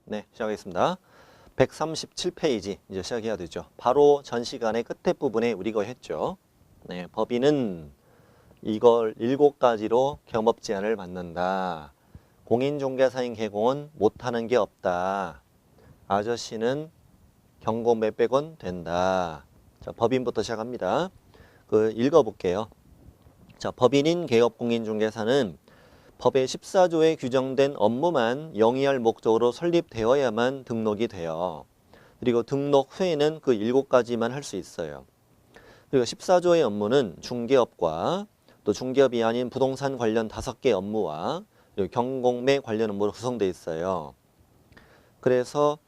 네, 시작하겠습니다. 137페이지 이제 시작해야 되죠. 바로 전 시간의 끝에 부분에 우리가 했죠. 네, 법인은 이걸 7가지로 겸업 제한을 받는다. 공인중개사인 개공은 못하는 게 없다. 아저씨는 경고 몇백 원 된다. 자, 법인부터 시작합니다. 읽어볼게요. 자, 법인인 개업공인중개사는 법의 14조에 규정된 업무만 영위할 목적으로 설립되어야만 등록이 돼요. 그리고 등록 후에는 그 7가지만 할 수 있어요. 그리고 14조의 업무는 중개업과 또 중개업이 아닌 부동산 관련 5개 업무와 경공매 관련 업무로 구성되어 있어요. 그래서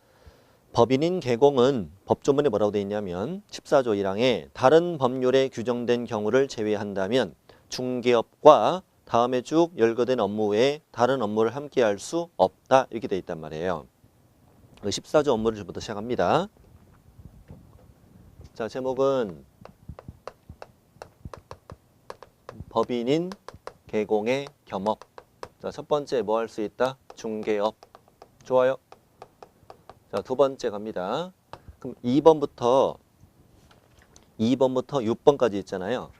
법인인 개공은 법조문에 뭐라고 되어 있냐면 14조 1항에 다른 법률에 규정된 경우를 제외한다면 중개업과 다음에 쭉 열거된 업무 외에 다른 업무를 함께 할 수 없다. 이렇게 되어 있단 말이에요. 14조 업무를 부터 시작합니다. 자, 제목은 법인인 개공의 겸업. 자, 첫 번째 뭐 할 수 있다? 중개업. 좋아요. 자, 두 번째 갑니다. 그럼 2번부터 6번까지 있잖아요.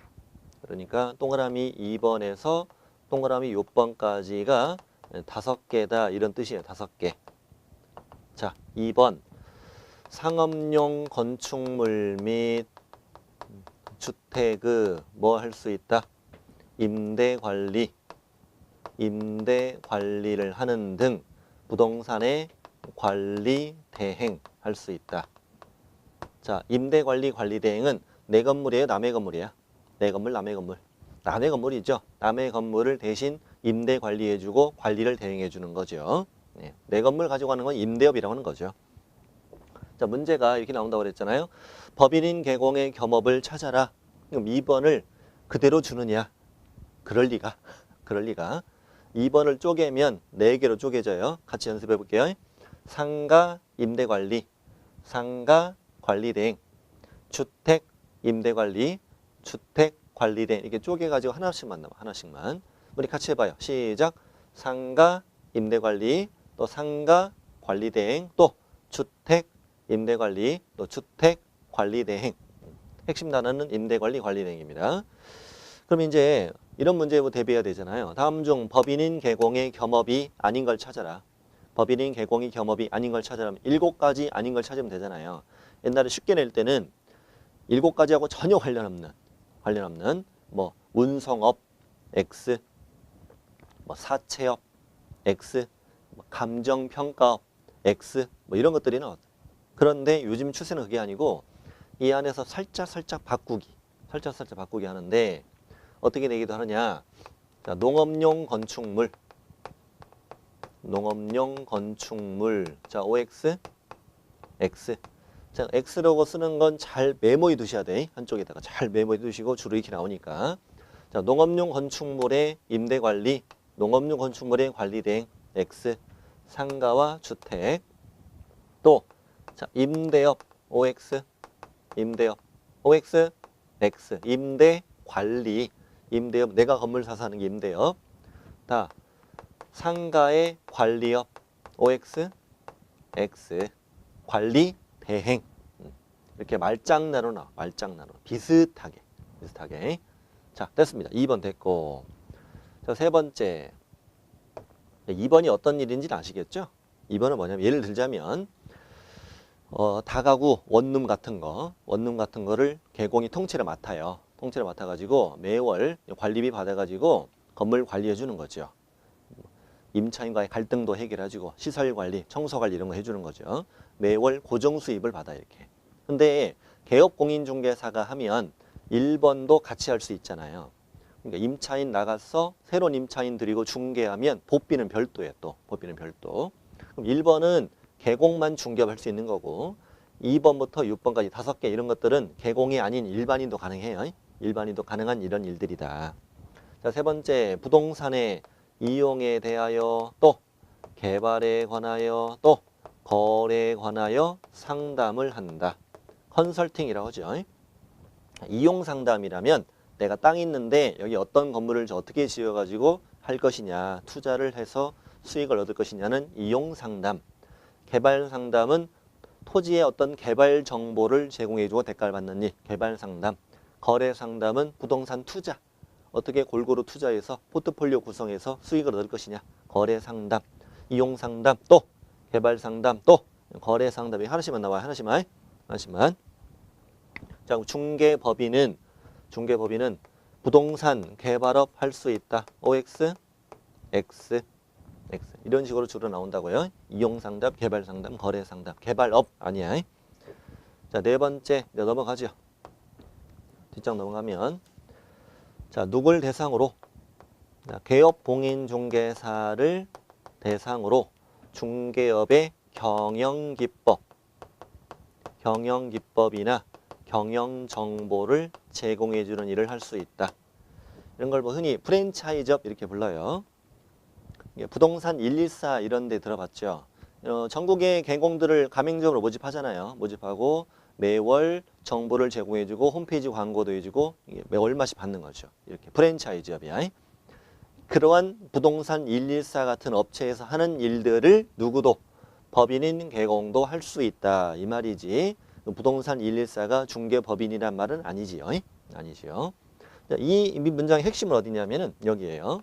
그러니까 동그라미 2번에서 동그라미 6번까지가 5개다 이런 뜻이에요. 5개. 자, 2번 상업용 건축물 및 주택의 뭐 할 수 있다? 임대 관리를 하는 등 부동산의 관리 대행 할 수 있다. 자, 임대 관리 대행은 내 건물이에요, 남의 건물이야? 내 건물, 남의 건물. 남의 건물이죠. 남의 건물을 대신 임대 관리해주고 관리를 대행해주는 거죠. 네. 내 건물 가지고 가는 건 임대업이라고 하는 거죠. 자, 문제가 이렇게 나온다고 그랬잖아요. 법인인 개공의 겸업을 찾아라. 그럼 2번을 그대로 주느냐? 그럴 리가. 2번을 쪼개면 4개로 쪼개져요. 같이 연습해 볼게요. 상가 임대관리, 상가 관리대행, 주택 임대관리, 주택 관리대행. 이렇게 쪼개가지고 하나씩만 남아. 하나씩만. 우리 같이 해봐요. 시작. 상가 임대관리, 또 상가 관리대행, 또 주택 임대관리, 또 주택 관리대행. 핵심 단어는 임대관리 관리대행입니다. 그럼 이제 이런 문제에 대비해야 되잖아요. 다음 중 법인인 개공의 겸업이 아닌 걸 찾아라. 법인인 개공이 겸업이 아닌 걸 찾아라면 7가지 아닌 걸 찾으면 되잖아요. 옛날에 쉽게 낼 때는 7가지하고 전혀 관련 없는 뭐 운송업 X, 뭐 사채업 X, 뭐 감정평가업 X 뭐 이런 것들이 나왔어요. 그런데 요즘 추세는 그게 아니고 이 안에서 살짝 바꾸기 하는데 어떻게 내기도 하느냐. 자, 농업용 건축물. 자, OX, X. 자, X라고 쓰는 건 잘 메모해 두셔야 돼. 한쪽에다가 잘 메모해 두시고 주로 이렇게 나오니까. 자, 농업용 건축물의 임대관리, 농업용 건축물의 관리대행, X. 상가와 주택. 또, 자, 임대업, OX, OX, X. 임대관리. 임대업, 내가 건물 사서 하는 게 임대업. 다 상가의 관리업 OX, X. 관리 대행. 이렇게 말장난으로 나와. 비슷하게. 자, 됐습니다. 2번 됐고. 자, 세 번째. 2번이 어떤 일인지 아시겠죠? 2번은 뭐냐면 예를 들자면 다가구 원룸 같은 거를 개공이 통째로 맡아요. 통째로 맡아가지고 매월 관리비 받아가지고 건물 관리해 주는 거죠. 임차인과의 갈등도 해결해주고 시설 관리, 청소 관리 이런 거 해주는 거죠. 매월 고정 수입을 받아 이렇게. 근데 개업공인중개사가 하면 1번도 같이 할 수 있잖아요. 그러니까 임차인 나가서 새로운 임차인 들이고 중개하면 복비는 별도예요. 또 복비는 별도. 그럼 1번은 개공만 중개할 수 있는 거고 2번부터 6번까지 5개 이런 것들은 개공이 아닌 일반인도 가능해요. 일반인도 가능한 이런 일들이다. 자, 세 번째, 부동산의 이용에 대하여 또 개발에 관하여 또 거래에 관하여 상담을 한다. 컨설팅이라고 하죠. 이용 상담이라면 내가 땅이 있는데 여기 어떤 건물을 어떻게 지어가지고 할 것이냐, 투자를 해서 수익을 얻을 것이냐는 이용 상담. 개발 상담은 토지의 어떤 개발 정보를 제공해주고 대가를 받는 일, 개발 상담. 거래 상담은 부동산 투자. 어떻게 골고루 투자해서 포트폴리오 구성해서 수익을 얻을 것이냐. 거래 상담, 이용 상담, 또 개발 상담, 또 거래 상담이 하나씩만 나와요. 하나씩만. 자, 중개법인은 부동산 개발업 할 수 있다. OX, X. 이런 식으로 주로 나온다고요. 이용 상담, 개발 상담, 거래 상담, 개발업 아니야. 자, 네 번째 넘어가죠. 뒷장 넘어가면 자, 누굴 대상으로? 자, 개업 공인중개사를 대상으로 중개업의 경영기법이나 경영정보를 제공해주는 일을 할 수 있다. 이런 걸 뭐 흔히 프랜차이즈업 이렇게 불러요. 부동산 114 이런 데 들어봤죠. 전국의 개공들을 가맹점으로 모집하잖아요. 모집하고 매월 정보를 제공해주고 홈페이지 광고도 해주고 매 얼마씩 받는 거죠. 이렇게 프랜차이즈업이야. 그러한 부동산 114 같은 업체에서 하는 일들을 누구도 법인인 개공도 할 수 있다 이 말이지. 부동산 114가 중개법인이란 말은 아니지요. 아니죠. 이 문장의 핵심은 어디냐면은 여기에요.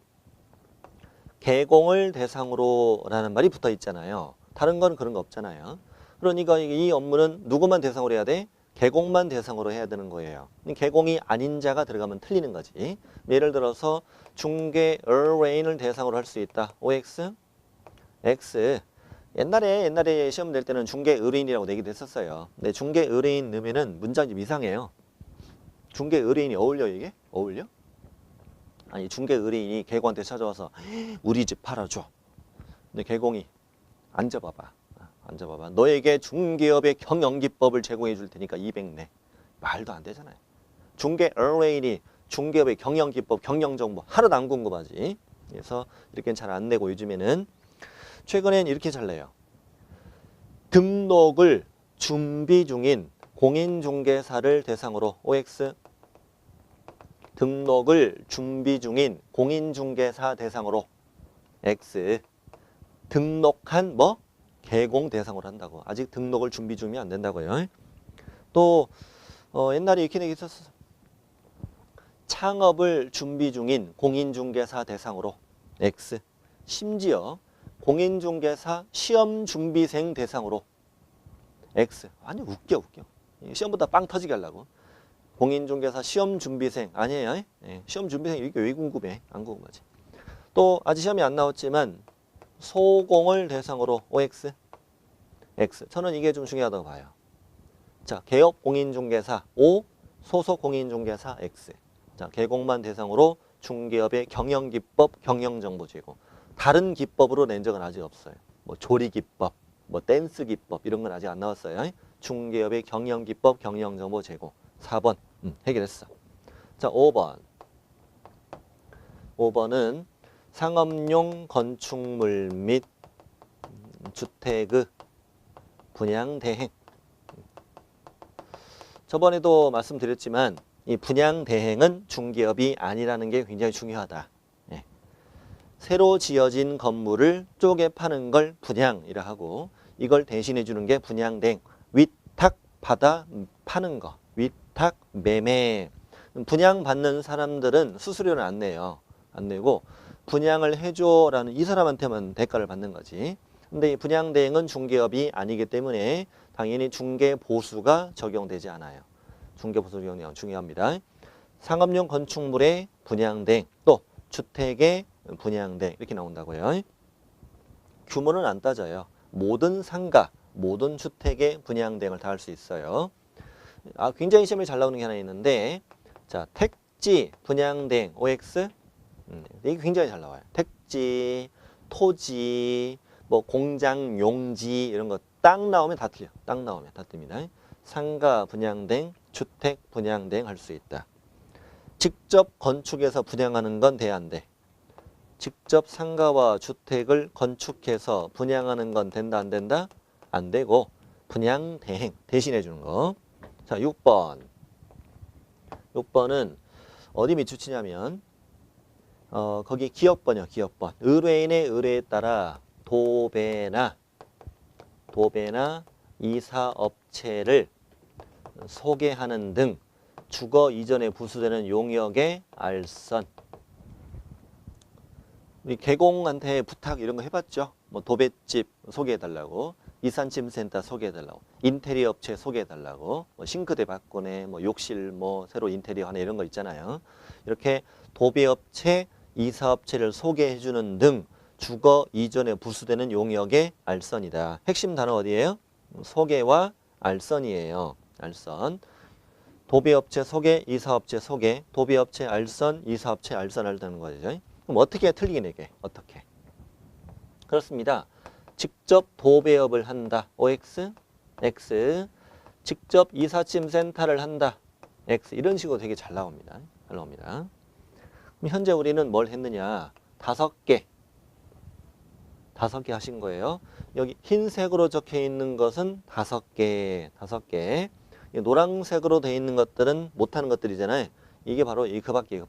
개공을 대상으로 라는 말이 붙어 있잖아요. 다른 건 그런 거 없잖아요. 그러니까 이 업무는 누구만 대상으로 해야 돼? 개공만 대상으로 해야 되는 거예요. 개공이 아닌 자가 들어가면 틀리는 거지. 예를 들어서 중개 의뢰인을 대상으로 할 수 있다. OX, X. 옛날에 시험 낼 때는 중개 의뢰인이라고 내기도 했었어요. 근데 중개 의뢰인 넣으면은 문장이 좀 이상해요. 중개 의뢰인이 어울려 이게? 어울려? 아니 중개 의뢰인이 개공한테 찾아와서 우리 집 팔아줘. 근데 개공이 앉아봐봐. 너에게 중개업의 경영기법을 제공해 줄 테니까 200 내. 말도 안 되잖아요. 중개 의뢰인이 중개업의 경영기법, 경영정보 하나도 안 궁금하지. 그래서 이렇게 잘 안 내고 요즘에는 최근엔 이렇게 잘 내요. 등록을 준비 중인 공인중개사를 대상으로 OX 등록을 준비 중인 공인중개사 대상으로 X 등록한 뭐? 개공 대상으로 한다고. 아직 등록을 준비 중이면 안 된다고요. 또 옛날에 이렇게 있었어. 창업을 준비 중인 공인중개사 대상으로 X 심지어 공인중개사 시험준비생 대상으로 X. 아니 웃겨. 시험보다 빵 터지게 하려고. 공인중개사 시험준비생 아니에요. 시험준비생 이게 왜 궁금해? 안 궁금하지. 또 아직 시험이 안 나왔지만 소공을 대상으로 OX, X. 저는 이게 좀 중요하다고 봐요. 자, 개업 공인중개사 O, 소속 공인중개사 X. 자, 개공만 대상으로 중개업의 경영기법, 경영정보 제공. 다른 기법으로 낸 적은 아직 없어요. 뭐 조리기법, 뭐 댄스기법 이런 건 아직 안 나왔어요. 중개업의 경영기법, 경영정보 제공. 4번 해결했어. 자, 5번. 5번은 상업용 건축물 및 주택의 분양 대행. 저번에도 말씀드렸지만 이 분양 대행은 중개업이 아니라는 게 굉장히 중요하다. 새로 지어진 건물을 쪼개 파는 걸 분양이라 하고 이걸 대신해 주는 게 분양 대행. 위탁 받아 파는 거. 위탁 매매. 분양받는 사람들은 수수료는 안 내요. 안 내고 분양을 해줘라는 이 사람한테만 대가를 받는 거지. 근데 이 분양 대행은 중개업이 아니기 때문에 당연히 중개보수가 적용되지 않아요. 중개보수 적용 중요합니다. 상업용 건축물의 분양 대행, 또 주택의 분양 대행 이렇게 나온다고요. 규모는 안 따져요. 모든 상가, 모든 주택의 분양 대행을 다 할 수 있어요. 굉장히 시험에 잘 나오는 게 하나 있는데, 자, 택지 분양 대행 OX 이게 굉장히 잘 나와요. 택지, 토지, 뭐 공장, 용지 이런 거 딱 나오면 다 틀려. 딱 나오면 다 뜹니다. 상가 분양 대행, 주택 분양 대행 할 수 있다. 직접 건축해서 분양하는 건 돼, 안 돼? 직접 상가와 주택을 건축해서 분양하는 건 된다, 안 된다? 안 되고 분양 대행 대신해 주는 거. 자, 6번. 6번은 어디 밑줄치냐면 거기 기업번이요. 기업번. 의뢰인의 의뢰에 따라 도배나 도배나 이사업체를 소개하는 등 주거 이전에 부수되는 용역의 알선. 우리 개공한테 부탁 이런 거 해봤죠? 뭐 도배집 소개해달라고, 이삿짐센터 소개해달라고, 인테리어 업체 소개해달라고, 뭐 싱크대 바꾸네, 뭐 욕실 뭐 새로 인테리어 하네 이런 거 있잖아요. 이렇게 도배업체, 이사업체를 소개해주는 등 주거 이전에 부수되는 용역의 알선이다. 핵심 단어 어디예요? 소개와 알선이에요. 알선. 도배업체 소개, 이사업체 소개, 도배업체 알선, 이사업체 알선 하는 거죠. 그럼 어떻게 틀리긴 이게? 어떻게? 그렇습니다. 직접 도배업을 한다. OX, X. 직접 이삿짐 센터를 한다. X. 이런 식으로 되게 잘 나옵니다. 잘 나옵니다. 그럼 현재 우리는 뭘 했느냐? 5개. 5개 하신 거예요. 여기 흰색으로 적혀 있는 것은 5개. 5개. 노란색으로 되어 있는 것들은 못하는 것들이잖아요. 이게 바로 그 밖에.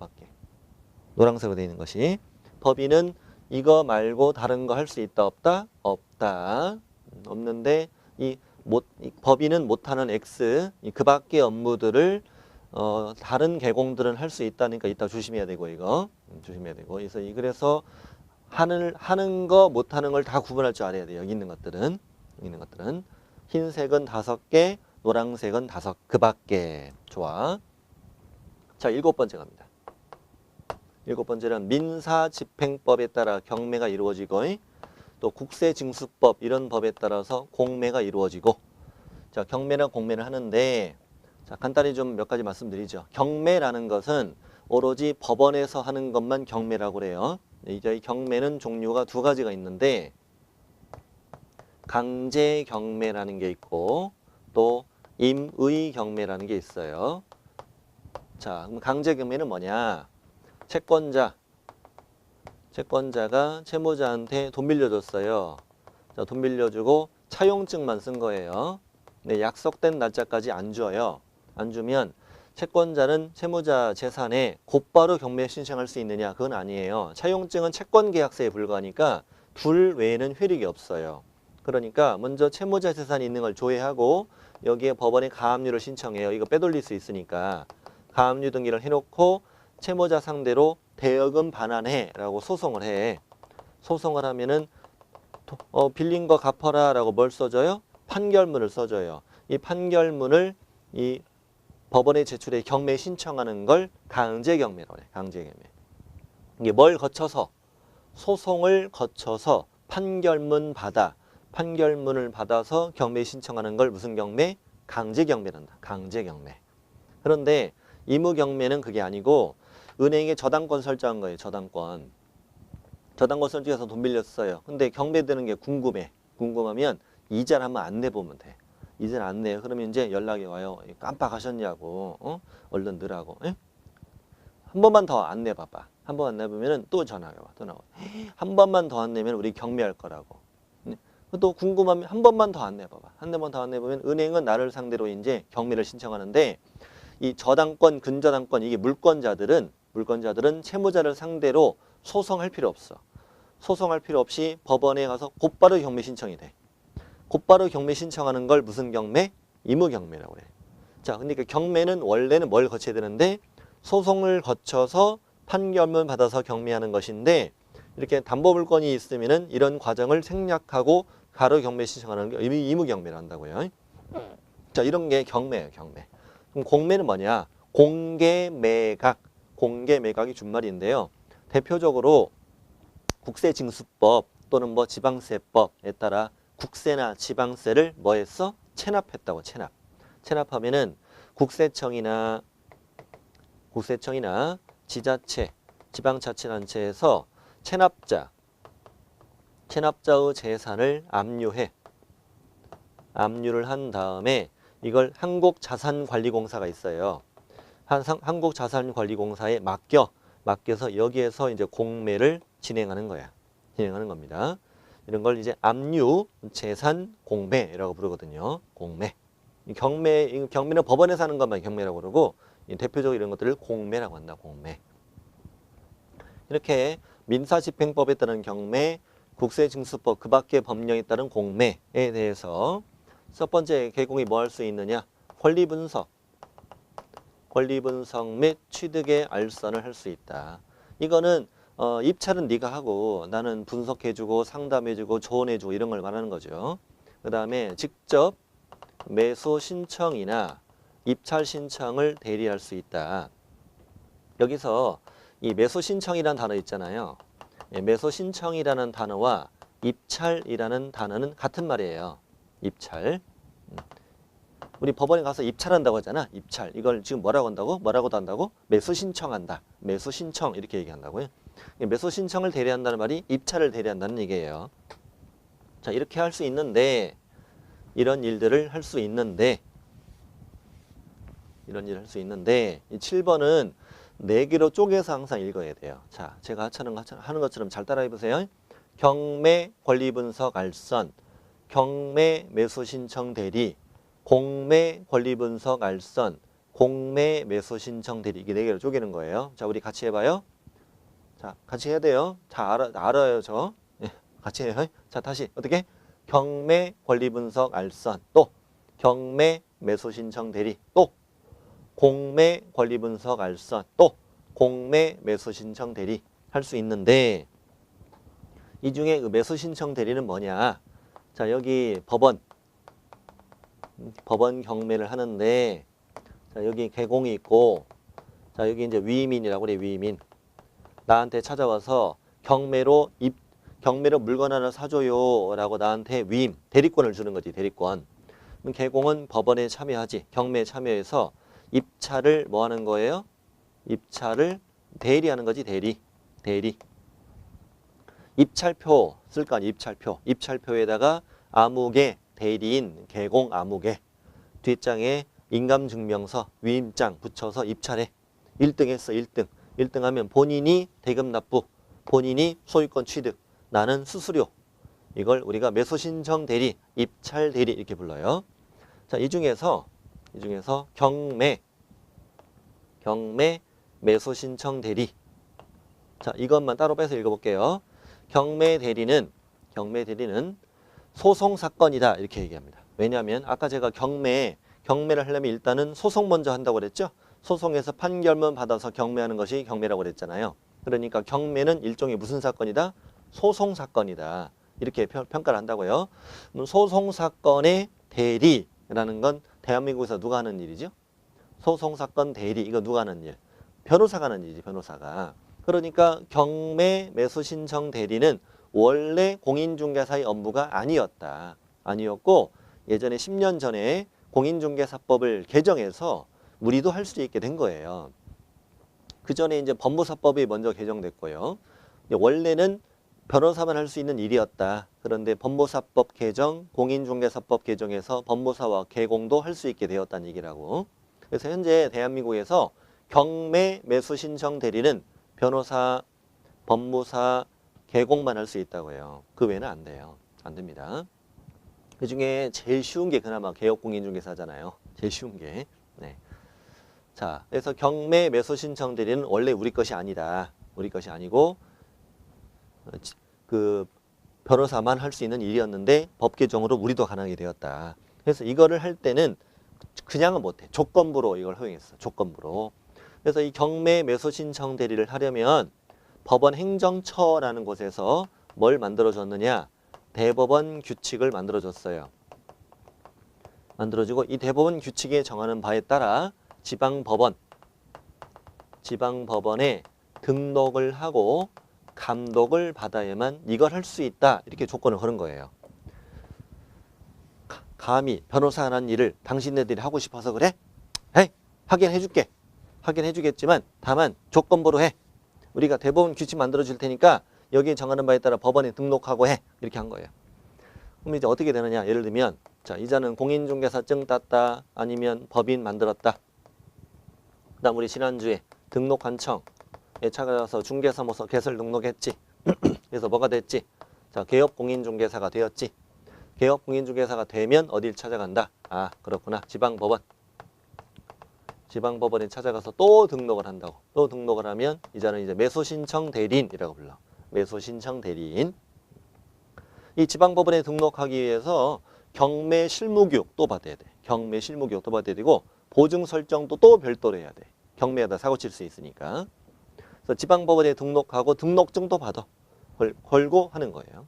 노란색으로 되어 있는 것이. 법인은 이거 말고 다른 거 할 수 있다 없다? 없다. 없는데 이 법인은 못하는 X, 그 밖의 업무들을 다른 개공들은 할 수 있다니까 이따 조심해야 되고 이거 조심해야 되고 그래서 하는 거 못하는 걸 다 구분할 줄 알아야 돼요. 여기 있는 것들은 흰색은 5개, 노란색은 5, 그 밖에. 좋아. 자, 7번째 갑니다. 7번째는 민사집행법에 따라 경매가 이루어지고 또 국세징수법 이런 법에 따라서 공매가 이루어지고. 자, 경매나 공매를 하는데 자, 간단히 좀 몇 가지 말씀드리죠. 경매라는 것은 오로지 법원에서 하는 것만 경매라고 그래요. 이제 경매는 종류가 2가지가 있는데 강제 경매라는 게 있고 또 임의 경매라는 게 있어요. 자, 그럼 강제 경매는 뭐냐? 채권자가 채무자한테 돈 빌려줬어요. 자, 돈 빌려주고 차용증만 쓴 거예요. 네, 약속된 날짜까지 안 줘요. 안 주면 채권자는 채무자 재산에 곧바로 경매 신청할 수 있느냐? 그건 아니에요. 차용증은 채권계약서에 불과하니까 둘 외에는 효력이 없어요. 그러니까 먼저 채무자 재산이 있는 걸 조회하고 여기에 법원에 가압류를 신청해요. 이거 빼돌릴 수 있으니까 가압류 등기를 해놓고 채무자 상대로 대여금 반환해라고 소송을 해. 소송을 하면은 빌린 거 갚아라 라고 뭘 써줘요? 판결문을 써줘요. 이 판결문을 이 법원에 제출해 경매 신청하는 걸 강제 경매라고 해요. 강제 경매. 이게 뭘 거쳐서? 소송을 거쳐서 판결문을 받아서 경매 신청하는 걸 무슨 경매? 강제 경매란다. 강제 경매. 그런데 의무 경매는 그게 아니고 은행에 저당권 설정한 거예요. 저당권 설정해서 돈 빌렸어요. 근데 경매되는 게 궁금해. 궁금하면 이자를 한번 안 내보면 돼. 이자를 안 내요. 그러면 이제 연락이 와요. 깜빡하셨냐고. 얼른 넣으라고. 에? 한 번만 더 안 내봐봐. 한 번 안 내보면 또 전화가 와. 또 나와. 한 번만 더 안 내면 우리 경매할 거라고. 또 궁금하면 한 번만 더 안 내봐봐. 한 번만 더 안 내보면 은행은 나를 상대로 이제 경매를 신청하는데 이 저당권, 근저당권 이게 물권자들은 채무자를 상대로 소송할 필요 없어. 소송할 필요 없이 법원에 가서 곧바로 경매 신청이 돼. 곧바로 경매 신청하는 걸 무슨 경매? 의무 경매라고 그래. 자, 근데 그 경매는 원래는 뭘 거쳐야 되는데 소송을 거쳐서 판결문 받아서 경매하는 것인데 이렇게 담보물권이 있으면은 이런 과정을 생략하고 바로 경매 신청하는 게 의무 경매를 한다고요. 자, 이런 게 경매예요, 경매. 그럼 공매는 뭐냐? 공개 매각. 공개 매각이 준말인데요. 대표적으로 국세징수법 또는 뭐 지방세법에 따라 국세나 지방세를 뭐 했어? 체납했다고. 체납하면은 국세청이나 지자체, 지방자치단체에서 체납자의 재산을 압류를 한 다음에 이걸 한국자산관리공사가 있어요. 한국자산관리공사에 맡겨서 여기에서 이제 공매를 진행하는 겁니다. 이런 걸 이제 압류 재산 공매라고 부르거든요. 공매. 경매는 법원에서 하는 것만 경매라고 그러고 대표적으로 이런 것들을 공매라고 한다. 공매. 이렇게 민사집행법에 따른 경매, 국세징수법 그 밖의 법령에 따른 공매에 대해서 첫 번째 개공이 뭐 할 수 있느냐? 권리 분석 및 취득의 알선을 할 수 있다. 이거는 입찰은 네가 하고 나는 분석해주고 상담해주고 조언해주고 이런 걸 말하는 거죠. 그 다음에 직접 매수 신청이나 입찰 신청을 대리할 수 있다. 여기서 이 매수 신청이라는 단어 있잖아요. 매수 신청이라는 단어와 입찰이라는 단어는 같은 말이에요. 입찰. 우리 법원에 가서 입찰한다고 하잖아. 입찰. 이걸 지금 뭐라고 한다고? 뭐라고도 한다고? 매수 신청한다. 매수 신청 이렇게 얘기한다고요. 매수 신청을 대리한다는 말이 입찰을 대리한다는 얘기예요. 자, 이렇게 할 수 있는데 이런 일들을 할 수 있는데 이런 일을 할 수 있는데 이 7번은 4개로 쪼개서 항상 읽어야 돼요. 자, 제가 하는 것처럼 잘 따라해 보세요. 경매 권리 분석 알선, 경매 매수 신청 대리, 공매 권리 분석 알선, 공매 매수 신청 대리. 이게 4개로 쪼개는 거예요. 자, 우리 같이 해봐요. 자, 같이 해야 돼요. 다 알아요, 저. 예, 같이 해요. 자, 다시 어떻게? 경매 권리 분석 알선, 또 경매 매수 신청 대리, 또 공매 권리 분석 알선, 또 공매 매수 신청 대리 할 수 있는데 이 중에 그 매수 신청 대리는 뭐냐? 자, 여기 법원 경매를 하는데 자, 여기 개공이 있고 자, 여기 이제 위민이라고 그래. 위민. 나한테 찾아와서 경매로 물건 하나 사줘요라고 나한테 위임, 대리권을 주는 거지. 대리권. 그럼 개공은 법원에 참여하지. 경매에 참여해서 입찰을 뭐 하는 거예요? 입찰을 대리하는 거지. 대리. 입찰표 쓸 거 아니야. 입찰표에다가 아무개 대리인 개공 아무개 뒷장에 인감증명서 위임장 붙여서 입찰해. 1등 했어. 1등. 1등 하면 본인이 대금 납부, 본인이 소유권 취득, 나는 수수료. 이걸 우리가 매수신청 대리, 입찰 대리 이렇게 불러요. 자, 이 중에서 경매 매수신청 대리. 자, 이것만 따로 빼서 읽어볼게요. 경매 대리는 소송 사건이다 이렇게 얘기합니다. 왜냐하면 아까 제가 경매를 하려면 일단은 소송 먼저 한다고 그랬죠. 소송에서 판결문 받아서 경매하는 것이 경매라고 그랬잖아요. 그러니까 경매는 일종의 무슨 사건이다? 소송 사건이다. 이렇게 평가를 한다고요. 소송 사건의 대리라는 건 대한민국에서 누가 하는 일이죠? 소송 사건 대리. 이거 누가 하는 일? 변호사가 하는 일이지. 변호사가. 그러니까 경매 매수 신청 대리는 원래 공인중개사의 업무가 아니었고 예전에 10년 전에 공인중개사법을 개정해서 우리도 할 수 있게 된 거예요. 그 전에 이제 법무사법이 먼저 개정됐고요. 원래는 변호사만 할 수 있는 일이었다. 그런데 법무사법 개정, 공인중개사법 개정에서 법무사와 개공도 할 수 있게 되었다는 얘기라고. 그래서 현재 대한민국에서 경매 매수 신청 대리는 변호사, 법무사, 개공만 할 수 있다고 해요. 그 외에는 안 돼요. 안 됩니다. 그 중에 제일 쉬운 게 그나마 개업공인중개사잖아요. 제일 쉬운 게. 네. 자, 그래서 경매 매수 신청 대리는 원래 우리 것이 아니다. 우리 것이 아니고 그 변호사만 할 수 있는 일이었는데 법 개정으로 우리도 가능하게 되었다. 그래서 이거를 할 때는 그냥은 못해. 조건부로 이걸 허용했어. 조건부로. 그래서 이 경매 매수 신청 대리를 하려면 법원 행정처라는 곳에서 뭘 만들어줬느냐? 대법원 규칙을 만들어줬어요. 만들어주고 이 대법원 규칙에 정하는 바에 따라 지방법원에 등록을 하고 감독을 받아야만 이걸 할 수 있다. 이렇게 조건을 거는 거예요. 감히 변호사 하는 일을 당신네들이 하고 싶어서 그래? 에이, 하긴 해줄게. 하긴 해주겠지만 다만 조건부로 해. 우리가 대법원 규칙 만들어 줄 테니까 여기에 정하는 바에 따라 법원에 등록하고 해. 이렇게 한 거예요. 그럼 이제 어떻게 되느냐? 예를 들면 자, 이자는 공인중개사증 땄다. 아니면 법인 만들었다. 그다음 우리 지난주에 등록관청에 찾아가서 중개사무소 개설 등록했지. 그래서 뭐가 됐지? 자, 개업공인중개사가 되었지. 개업공인중개사가 되면 어딜 찾아간다? 아, 그렇구나. 지방법원에 찾아가서 또 등록을 한다고. 또 등록을 하면 이자는 이제 매수신청 대리인이라고 불러. 매수신청 대리인. 이 지방법원에 등록하기 위해서 경매 실무교육도 받아야 돼. 경매 실무교육도 받아야 되고 보증 설정도 또 별도로 해야 돼. 경매하다 사고 칠 수 있으니까. 그래서 지방법원에 등록하고 등록증도 받아. 걸고 하는 거예요.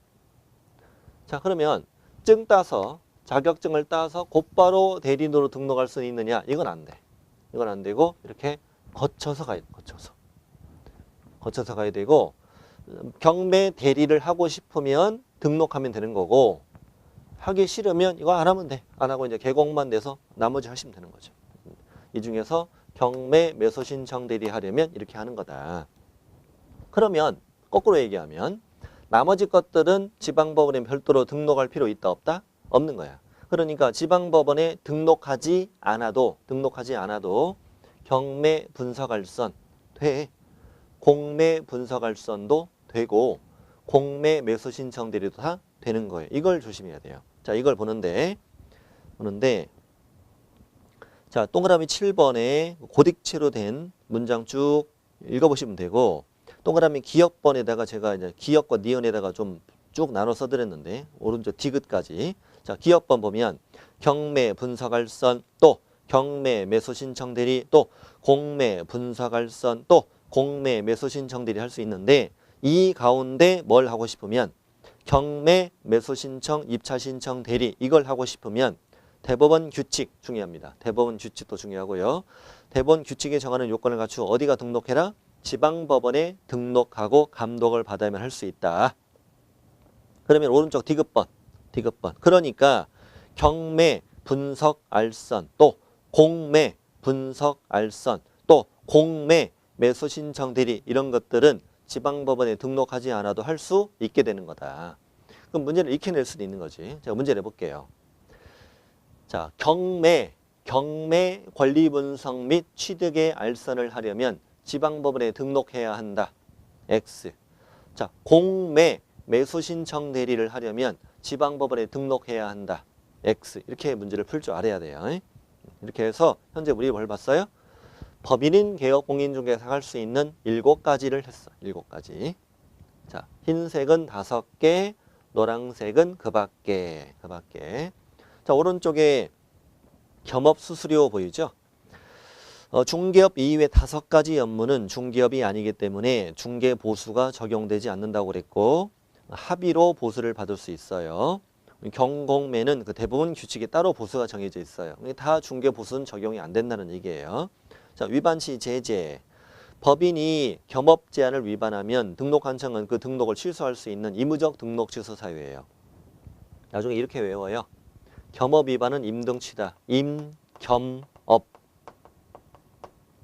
자, 그러면 증 따서 자격증을 따서 곧바로 대리인으로 등록할 수 있느냐? 이건 안 돼. 이건 안 되고 이렇게 거쳐서 가야 돼. 거쳐서 가야 되고 경매 대리를 하고 싶으면 등록하면 되는 거고 하기 싫으면 이거 안 하면 돼. 안 하고 이제 개공만 내서 나머지 하시면 되는 거죠. 이 중에서 경매 매수 신청 대리 하려면 이렇게 하는 거다. 그러면 거꾸로 얘기하면 나머지 것들은 지방법원에 별도로 등록할 필요 있다 없다? 없는 거야. 그러니까 지방법원에 등록하지 않아도 경매 분석할선 돼. 공매 분석할선도 되고 공매 매수 신청 대리도 다 되는 거예요. 이걸 조심해야 돼요. 자, 이걸 보는데 자, 동그라미 7번에 고딕체로 된 문장 쭉 읽어보시면 되고 동그라미 기역번에다가 제가 이제 기역과 니은에다가 좀 쭉 나눠 써드렸는데 오른쪽 디귿까지. 자, 기역번 보면 경매 분석할선 또 경매 매수 신청 대리 또 공매 분석할선 또 공매 매수 신청 대리 할 수 있는데 이 가운데 뭘 하고 싶으면 경매 매수 신청 입차 신청 대리 이걸 하고 싶으면 대법원 규칙 중요합니다. 대법원 규칙도 중요하고요. 대법원 규칙에 정하는 요건을 갖추고 어디가 등록해라? 지방법원에 등록하고 감독을 받으면 할 수 있다. 그러면 오른쪽 디귿번. 그러니까 경매 분석 알선 또 공매 분석 알선 또 공매 매수 신청 대리 이런 것들은 지방법원에 등록하지 않아도 할 수 있게 되는 거다. 그럼 문제를 익혀낼 수도 있는 거지. 제가 문제를 해볼게요. 자, 경매 권리 분석 및 취득의 알선을 하려면 지방법원에 등록해야 한다. X. 자, 공매 매수 신청 대리를 하려면 지방법원에 등록해야 한다. X. 이렇게 문제를 풀 줄 알아야 돼요. 이렇게 해서 현재 우리 뭘 봤어요? 법인인 개업 공인중개사 할 수 있는 7가지를 했어. 7가지. 자, 흰색은 5개, 노란색은 그 밖에. 자, 오른쪽에 겸업 수수료 보이죠? 중개업 이외 5가지 업무는 중개업이 아니기 때문에 중개보수가 적용되지 않는다고 그랬고 합의로 보수를 받을 수 있어요. 경공매는 그 대부분 규칙에 따로 보수가 정해져 있어요. 다 중개보수는 적용이 안 된다는 얘기예요. 자, 위반 시 제재. 법인이 겸업 제한을 위반하면 등록관청은 그 등록을 취소할 수 있는 의무적 등록 취소 사유예요. 나중에 이렇게 외워요. 겸업 위반은 임등취다. 임겸업.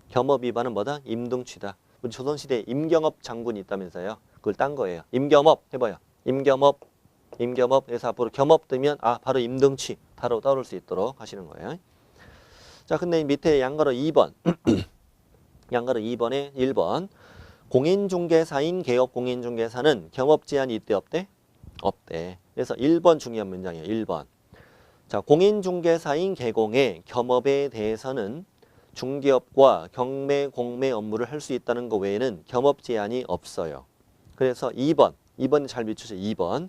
겸업 위반은 뭐다? 임등취다. 우리 조선시대에 임경업 장군이 있다면서요. 그걸 딴 거예요. 임겸업 해봐요. 임겸업에서 앞으로 겸업 되면 바로 임등취 바로 따올 수 있도록 하시는 거예요. 자, 근데 밑에 양가로 2번. 양가로 2번에 1번. 공인중개사인 개업공인중개사는 겸업 제한이 있대 없대? 없대. 그래서 1번 중요한 문장이에요. 1번. 자, 공인중개사인 개공의 겸업에 대해서는 중개업과 경매, 공매 업무를 할 수 있다는 것 외에는 겸업 제한이 없어요. 그래서 2번 잘 비추세요. 2번.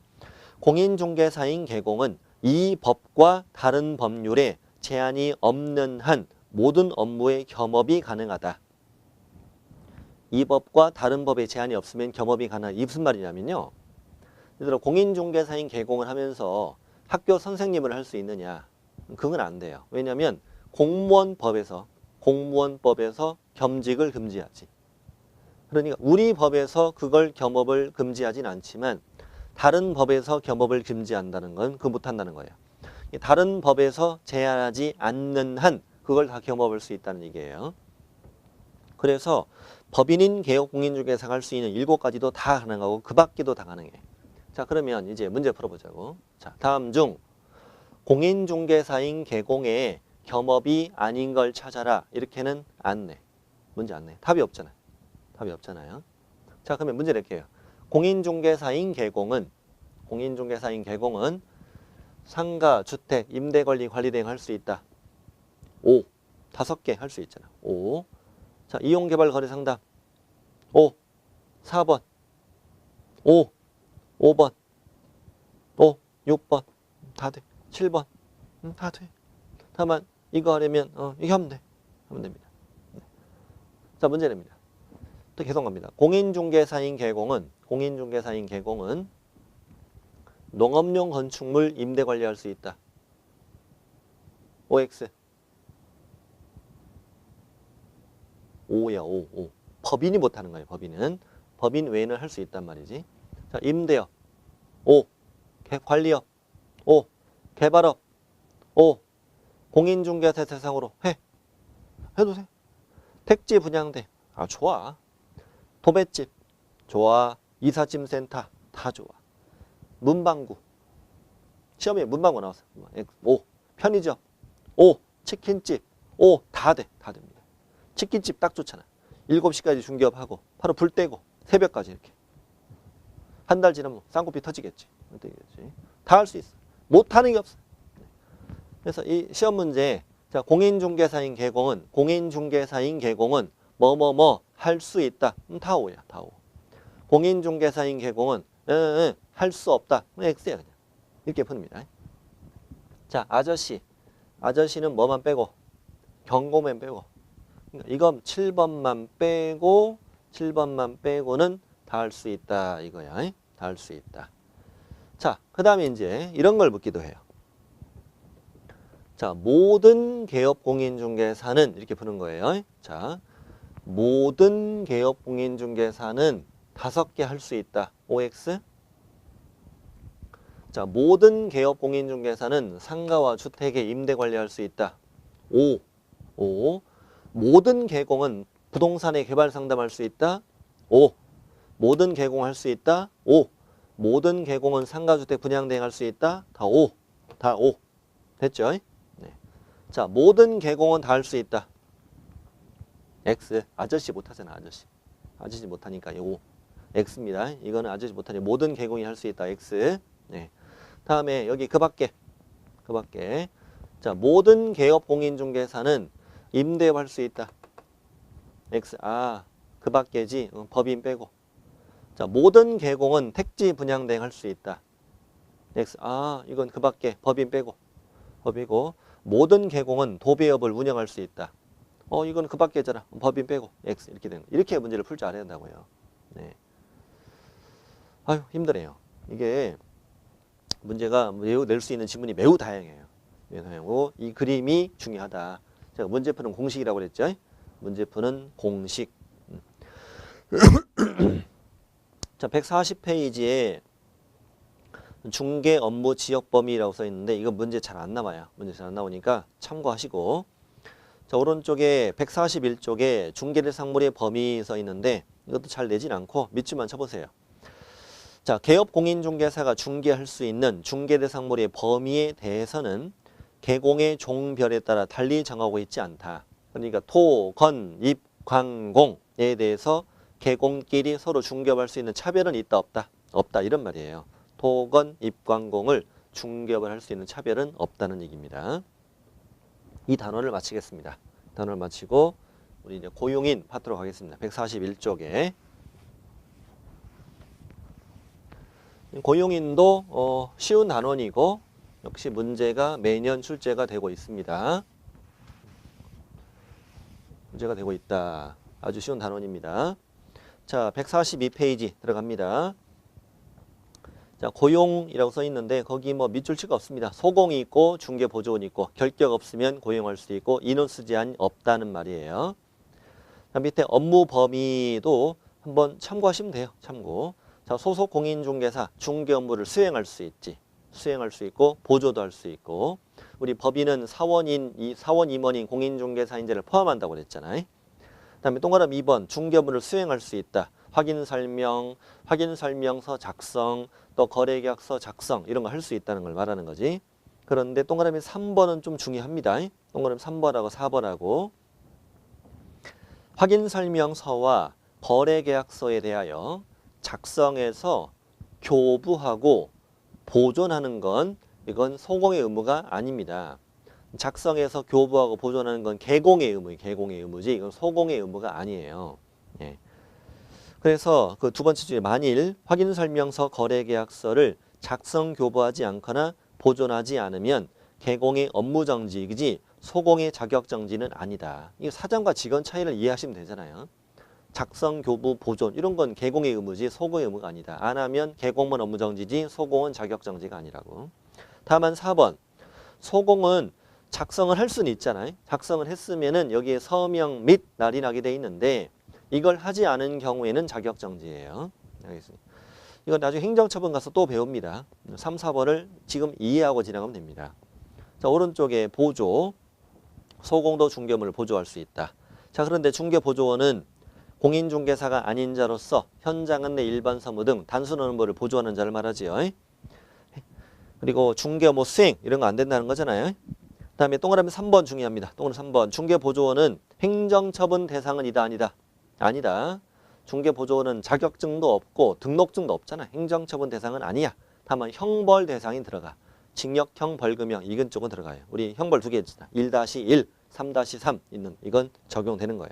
공인중개사인 개공은 이 법과 다른 법률에 제한이 없는 한 모든 업무의 겸업이 가능하다. 이 법과 다른 법에 제한이 없으면 겸업이 가능하다. 이게 무슨 말이냐면요. 예를 들어 공인중개사인 개공을 하면서 학교 선생님을 할 수 있느냐. 그건 안 돼요. 왜냐하면 공무원법에서 겸직을 금지하지. 그러니까 우리 법에서 그걸 겸업을 금지하진 않지만 다른 법에서 겸업을 금지한다는 건 그거 못한다는 거예요. 다른 법에서 제한하지 않는 한 그걸 다 겸업할 수 있다는 얘기예요. 그래서 법인인 개업공인중개사가 할 수 있는 7가지도 다 가능하고 그 밖에도 다 가능해. 자, 그러면 이제 문제 풀어보자고. 자, 다음 중 공인중개사인 개공에 겸업이 아닌 걸 찾아라. 이렇게는 안 내. 문제 안 내. 답이 없잖아요. 자, 그러면 문제 낼게요. 공인중개사인 개공은 상가, 주택, 임대권리 관리 대행 할 수 있다. 5. 5개 할 수 있잖아. 5. 자, 이용개발 거래 상담. 5. 4번. 5. 5번. 5, 6번 다 돼. 7번 다 돼. 다만 이거 하려면 이거 하면 돼. 하면 됩니다. 네. 자, 문제 냅니다. 또 계속 갑니다. 공인중개사인 개공은 농업용 건축물 임대 관리할 수 있다. OX. 5야, 5. 법인이 못하는 거예요, 법인은. 법인 외에는 할 수 있단 말이지. 자, 임대업. 5. 관리업. 5. 개발업. 5. 공인중개사 대상으로 해. 해도 돼. 택지 분양대. 아, 좋아. 도배집. 좋아. 이삿짐센터. 다 좋아. 문방구. 시험에 문방구 나왔어. 5. 편의점. 5. 치킨집. 5. 다 돼. 다 됩니다. 치킨집 딱 좋잖아. 7시까지 중개업하고 바로 불 떼고 새벽까지 이렇게. 한 달 지나면 쌍꺼풀 터지겠지. 다 할 수 있어. 못하는 게 없어. 그래서 이 시험 문제, 자, 공인중개사인 개공은 뭐뭐뭐 할 수 있다. 다 5야. 다 5. 공인중개사인 개공은 할 수 없다. X야 그냥. 이렇게 풉니다. 자, 아저씨는 뭐만 빼고? 경고만 빼고. 그러니까 이건 7번만 빼고는 다 할 수 있다 이거야. 다 할 수 있다. 자, 그 다음에 이제 이런 걸 묻기도 해요. 자, 모든 개업 공인중개사는 이렇게 푸는 거예요. 자, 모든 개업 공인중개사는 5개 할 수 있다. OX. 자, 모든 개업 공인중개사는 상가와 주택의 임대 관리할 수 있다. O. 모든 개공은 부동산의 개발 상담할 수 있다. O. 모든 개공할 수 있다. O. 모든 개공은 상가주택 분양 대행할 수 있다. 다 O. 다 O. 됐죠? 네. 자, 모든 개공은 다 할 수 있다. X. 아저씨 못하잖아. 아저씨 못하니까 O. X입니다. 이거는 아저씨 못하니 모든 개공이 할 수 있다. X. 네. 다음에 여기 그 밖에. 자, 모든 개업 공인중개사는 임대할 수 있다. X. 그 밖에지. 법인 빼고. 자, 모든 개공은 택지 분양 대행할 수 있다. X. 이건 그 밖에 법인 빼고. 법이고. 모든 개공은 도배업을 운영할 수 있다. 이건 그 밖에잖아. 법인 빼고. X. 이렇게 되는 거. 이렇게 문제를 풀 줄 알아야 한다고요. 네. 아유, 힘드네요. 이게 문제가 낼 수 있는 지문이 매우 다양해요. 이 그림이 중요하다. 제가 문제 푸는 공식이라고 그랬죠. 문제 푸는 공식. 자, 140페이지에 중개 업무 지역 범위라고 써 있는데 이거 문제 잘 안 나와요. 문제 잘 안 나오니까 참고하시고. 자, 오른쪽에 141쪽에 중개대상물의 범위 써 있는데 이것도 잘 내진 않고 밑줄만 쳐보세요. 자, 개업 공인중개사가 중개할 수 있는 중개대상물의 범위에 대해서는 개공의 종별에 따라 달리 정하고 있지 않다. 그러니까 토, 건, 입, 광공에 대해서 개공끼리 서로 중개할 수 있는 차별은 있다 없다? 없다 이런 말이에요. 토, 건, 입, 광공을 중개업을 할 수 있는 차별은 없다는 얘기입니다. 이 단원을 마치겠습니다. 단원을 마치고 우리 이제 고용인 파트로 가겠습니다. 141쪽에 고용인도 쉬운 단원이고 역시 문제가 매년 출제가 되고 있습니다. 문제가 되고 있다. 아주 쉬운 단원입니다. 자, 142페이지 들어갑니다. 자, 고용이라고 써 있는데 거기 뭐 밑줄 칠거 없습니다. 소공이 있고 중개보조원이 있고 결격 없으면 고용할 수도 있고 인원수 제한 없다는 말이에요. 자, 밑에 업무 범위도 한번 참고하시면 돼요. 참고. 자, 소속 공인중개사 중개 업무를 수행할 수 있지. 수행할 수 있고 보조도 할 수 있고 우리 법인은 사원 임원인 공인중개사인제를 포함한다고 그랬잖아요. 그다음에 동그라미 2번 중개 업무를 수행할 수 있다. 확인 설명서 작성, 또 거래계약서 작성 이런 거 할 수 있다는 걸 말하는 거지. 그런데 동그라미 3번은 좀 중요합니다. 동그라미 3번하고 4번하고 확인 설명서와 거래계약서에 대하여 작성해서 교부하고 보존하는 건 이건 소공의 의무가 아닙니다. 작성해서 교부하고 보존하는 건 개공의 의무지 이건 소공의 의무가 아니에요. 예. 그래서 그 두 번째 중에 만일 확인설명서 거래계약서를 작성 교부하지 않거나 보존하지 않으면 개공의 업무 정지이지 소공의 자격 정지는 아니다. 이 사장과 직원 차이를 이해하시면 되잖아요. 작성, 교부, 보존 이런 건 개공의 의무지 소공의 의무가 아니다. 안 하면 개공만 업무 정지지 소공은 자격 정지가 아니라고. 다만 4번. 소공은 작성을 할 수는 있잖아요. 작성을 했으면은 여기에 서명 및 날이 나게 돼 있는데 이걸 하지 않은 경우에는 자격 정지예요. 알겠습니다. 이건 나중에 행정처분 가서 또 배웁니다. 3, 4번을 지금 이해하고 지나가면 됩니다. 자, 오른쪽에 보조. 소공도 중개물을 보조할 수 있다. 자, 그런데 중개보조원은 공인중개사가 아닌 자로서 현장 안내 일반 사무 등 단순 업무를 보조하는 자를 말하지요. 그리고 중개 업무 수행 이런 거 안 된다는 거잖아요. 그 다음에 동그라미 3번 중요합니다. 동그라미 3번. 중개보조원은 행정처분 대상은 이다 아니다? 아니다. 중개보조원은 자격증도 없고 등록증도 없잖아. 행정처분 대상은 아니야. 다만 형벌 대상이 들어가. 징역형, 벌금형 이건 쪽은 들어가요. 우리 형벌 두 개 있잖아. 1-1, 3-3 있는 이건 적용되는 거예요.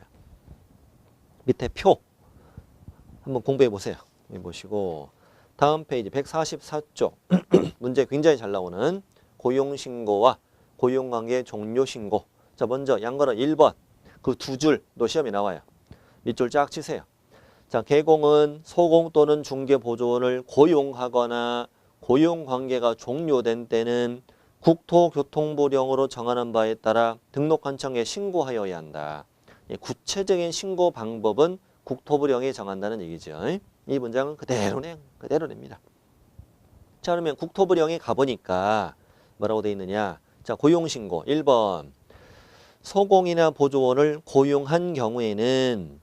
밑에 표 한번 공부해 보세요. 보시고 다음 페이지 144쪽 문제 굉장히 잘 나오는 고용신고와 고용관계 종료신고. 자, 먼저 양거는 1번 그 두 줄도 시험에 나와요. 밑줄 쫙 치세요. 자, 개공은 소공 또는 중개보조원을 고용하거나 고용관계가 종료된 때는 국토교통부령으로 정하는 바에 따라 등록관청에 신고하여야 한다. 구체적인 신고 방법은 국토부령이 정한다는 얘기죠. 이 문장은 그대로네, 그대로냅니다. 자, 그러면 국토부령에 가보니까 뭐라고 돼 있느냐. 자, 고용신고 1번 소공이나 보조원을 고용한 경우에는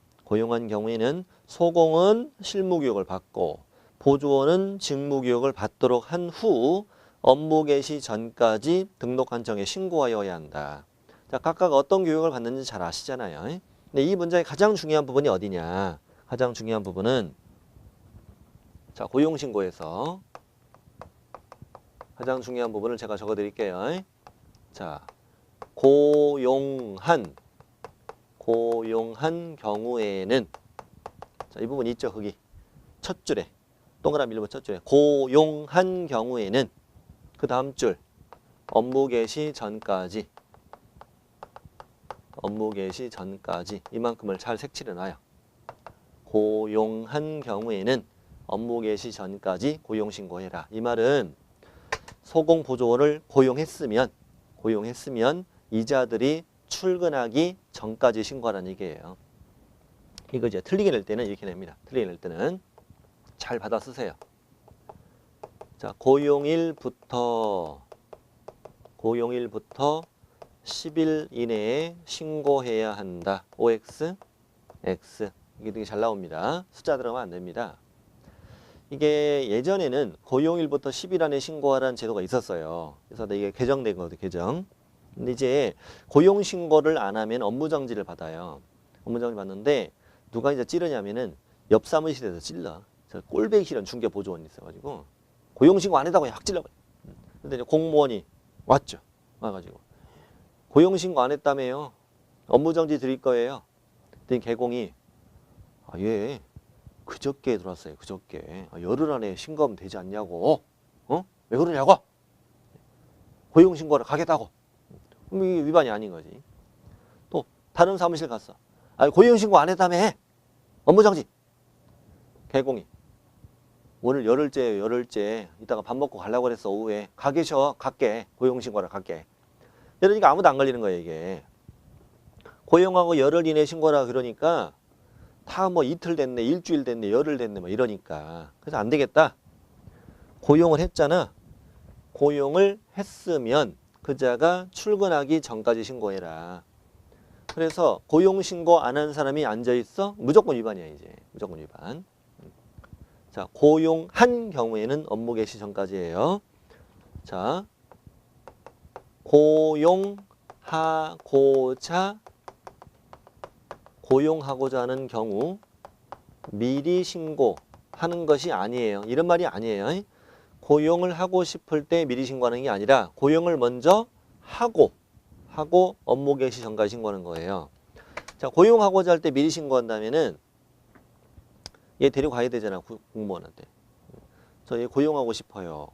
소공은 실무교육을 받고 보조원은 직무교육을 받도록 한 후 업무 개시 전까지 등록관청에 신고하여야 한다. 자, 각각 어떤 교육을 받는지 잘 아시잖아요. 근데 이 문장의 가장 중요한 부분이 어디냐? 가장 중요한 부분은 자, 고용신고에서 가장 중요한 부분을 제가 적어드릴게요. 자, 고용한 경우에는 자, 이 부분 있죠, 거기 첫 줄에 동그라미 1번 첫 줄에 고용한 경우에는 그 다음 줄 업무 개시 전까지 이만큼을 잘 색칠해 놔요. 고용한 경우에는 업무 개시 전까지 고용신고해라. 이 말은 소공보조원을 고용했으면 이자들이 출근하기 전까지 신고하라는 얘기예요. 이거 이제 틀리게 낼 때는 이렇게 냅니다. 틀리게 낼 때는 잘 받아 쓰세요. 자, 고용일부터 10일 이내에 신고해야 한다. OX, X. 이게 되게 잘 나옵니다. 숫자 들어가면 안 됩니다. 이게 예전에는 고용일부터 10일 안에 신고하라는 제도가 있었어요. 그래서 이게 개정된 거거든요, 개정. 근데 이제 고용신고를 안 하면 업무정지를 받아요. 업무정지 받는데 누가 이제 찌르냐면은 옆 사무실에서 찔러. 저 꼴배기 싫은 중개보조원이 있어가지고 고용신고 안 했다고 확 찔러버려. 근데 이제 공무원이 왔죠. 와가지고 고용신고 안 했다며요. 업무정지 드릴 거예요. 그랬더니 개공이 예 그저께 들어왔어요. 그저께 열흘 안에 신고하면 되지 않냐고. 왜 그러냐고. 고용신고를 가겠다고. 그럼 이게 위반이 아닌 거지. 또 다른 사무실 갔어. 고용신고 안 했다며. 업무정지. 개공이 오늘 열흘째 이따가 밥 먹고 가려고 그랬어. 오후에 가 계셔. 갈게. 고용신고를 갈게. 이러니까 아무도 안 걸리는 거예요. 이게 고용하고 열흘 이내 신고라 그러니까 다 뭐 이틀 됐네, 일주일 됐네, 열흘 됐네 뭐 이러니까. 그래서 안 되겠다. 고용을 했잖아. 고용을 했으면 그자가 출근하기 전까지 신고해라. 그래서 고용신고 안 한 사람이 앉아있어? 무조건 위반이야. 이제 무조건 위반. 자, 고용한 경우에는 업무 개시 전까지예요. 자, 고용하고자 하는 경우 미리 신고하는 것이 아니에요. 이런 말이 아니에요. 고용을 하고 싶을 때 미리 신고하는 게 아니라 고용을 먼저 하고 업무 개시 전까지 신고하는 거예요. 자, 고용하고자 할 때 미리 신고한다면은 얘 데리고 가야 되잖아. 공무원한테. 저 얘 고용하고 싶어요.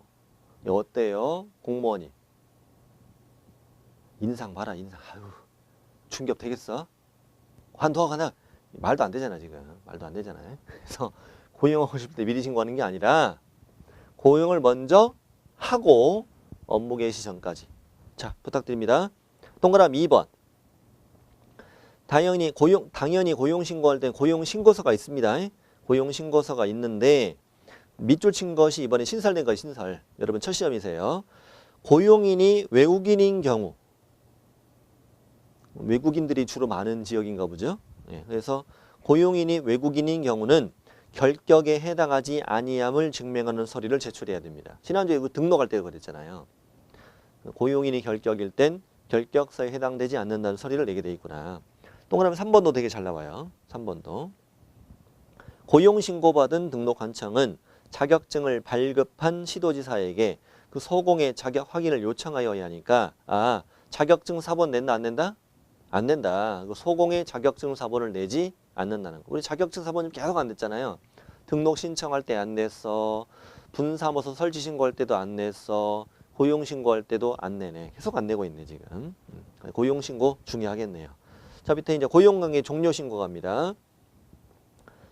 어때요? 공무원이. 인상 봐라, 인상. 아유, 충격 되겠어? 관둬, 가나. 말도 안 되잖아, 지금. 말도 안 되잖아요. 그래서 고용하고 싶을 때 미리 신고하는 게 아니라 고용을 먼저 하고 업무 개시 전까지. 자, 부탁드립니다. 동그라미 2번. 당연히 고용 신고할 때 고용 신고서가 있습니다. 고용 신고서가 있는데 밑줄 친 것이 이번에 신설된 것이 신설. 여러분 첫 시험이세요. 고용인이 외국인인 경우. 외국인들이 주로 많은 지역인가 보죠. 그래서 고용인이 외국인인 경우는 결격에 해당하지 아니함을 증명하는 서류를 제출해야 됩니다. 지난주에 등록할 때 그랬잖아요. 고용인이 결격일 땐 결격서에 해당되지 않는다는 서류를 내게 돼 있구나. 동그라미 3번도 되게 잘 나와요. 3번도. 고용신고받은 등록관청은 자격증을 발급한 시도지사에게 그 소공의 자격 확인을 요청하여야 하니까 자격증 사본 낸다 안 낸다? 안 낸다. 그 소공의 자격증 사본을 내지 않는다는 거. 우리 자격증 사본이 계속 안 냈잖아요. 등록 신청할 때 안 냈어. 분사무소 설치 신고할 때도 안 냈어. 고용 신고할 때도 안 내네. 계속 안 내고 있네 지금. 고용 신고 중요하겠네요. 자, 밑에 이제 고용관계 종료 신고 갑니다.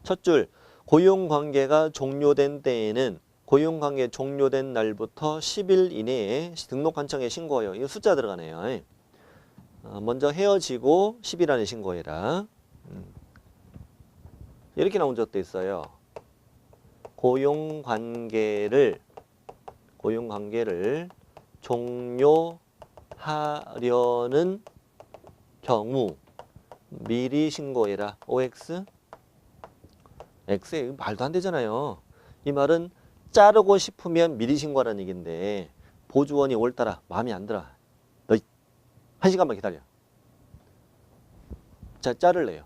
첫 줄, 고용관계가 종료된 때에는 고용관계 종료된 날부터 10일 이내에 등록관청에 신고해요. 이거 숫자 들어가네요. 먼저 헤어지고 10일 안에 신고해라. 이렇게 나온 적도 있어요. 고용관계를 종료하려는 경우 미리 신고해라. OX? X에 말도 안 되잖아요. 이 말은 자르고 싶으면 미리 신고하라는 얘기인데 보조원이 오늘따라 마음에 안 들어. 너 1시간만 기다려. 자, 자를래요.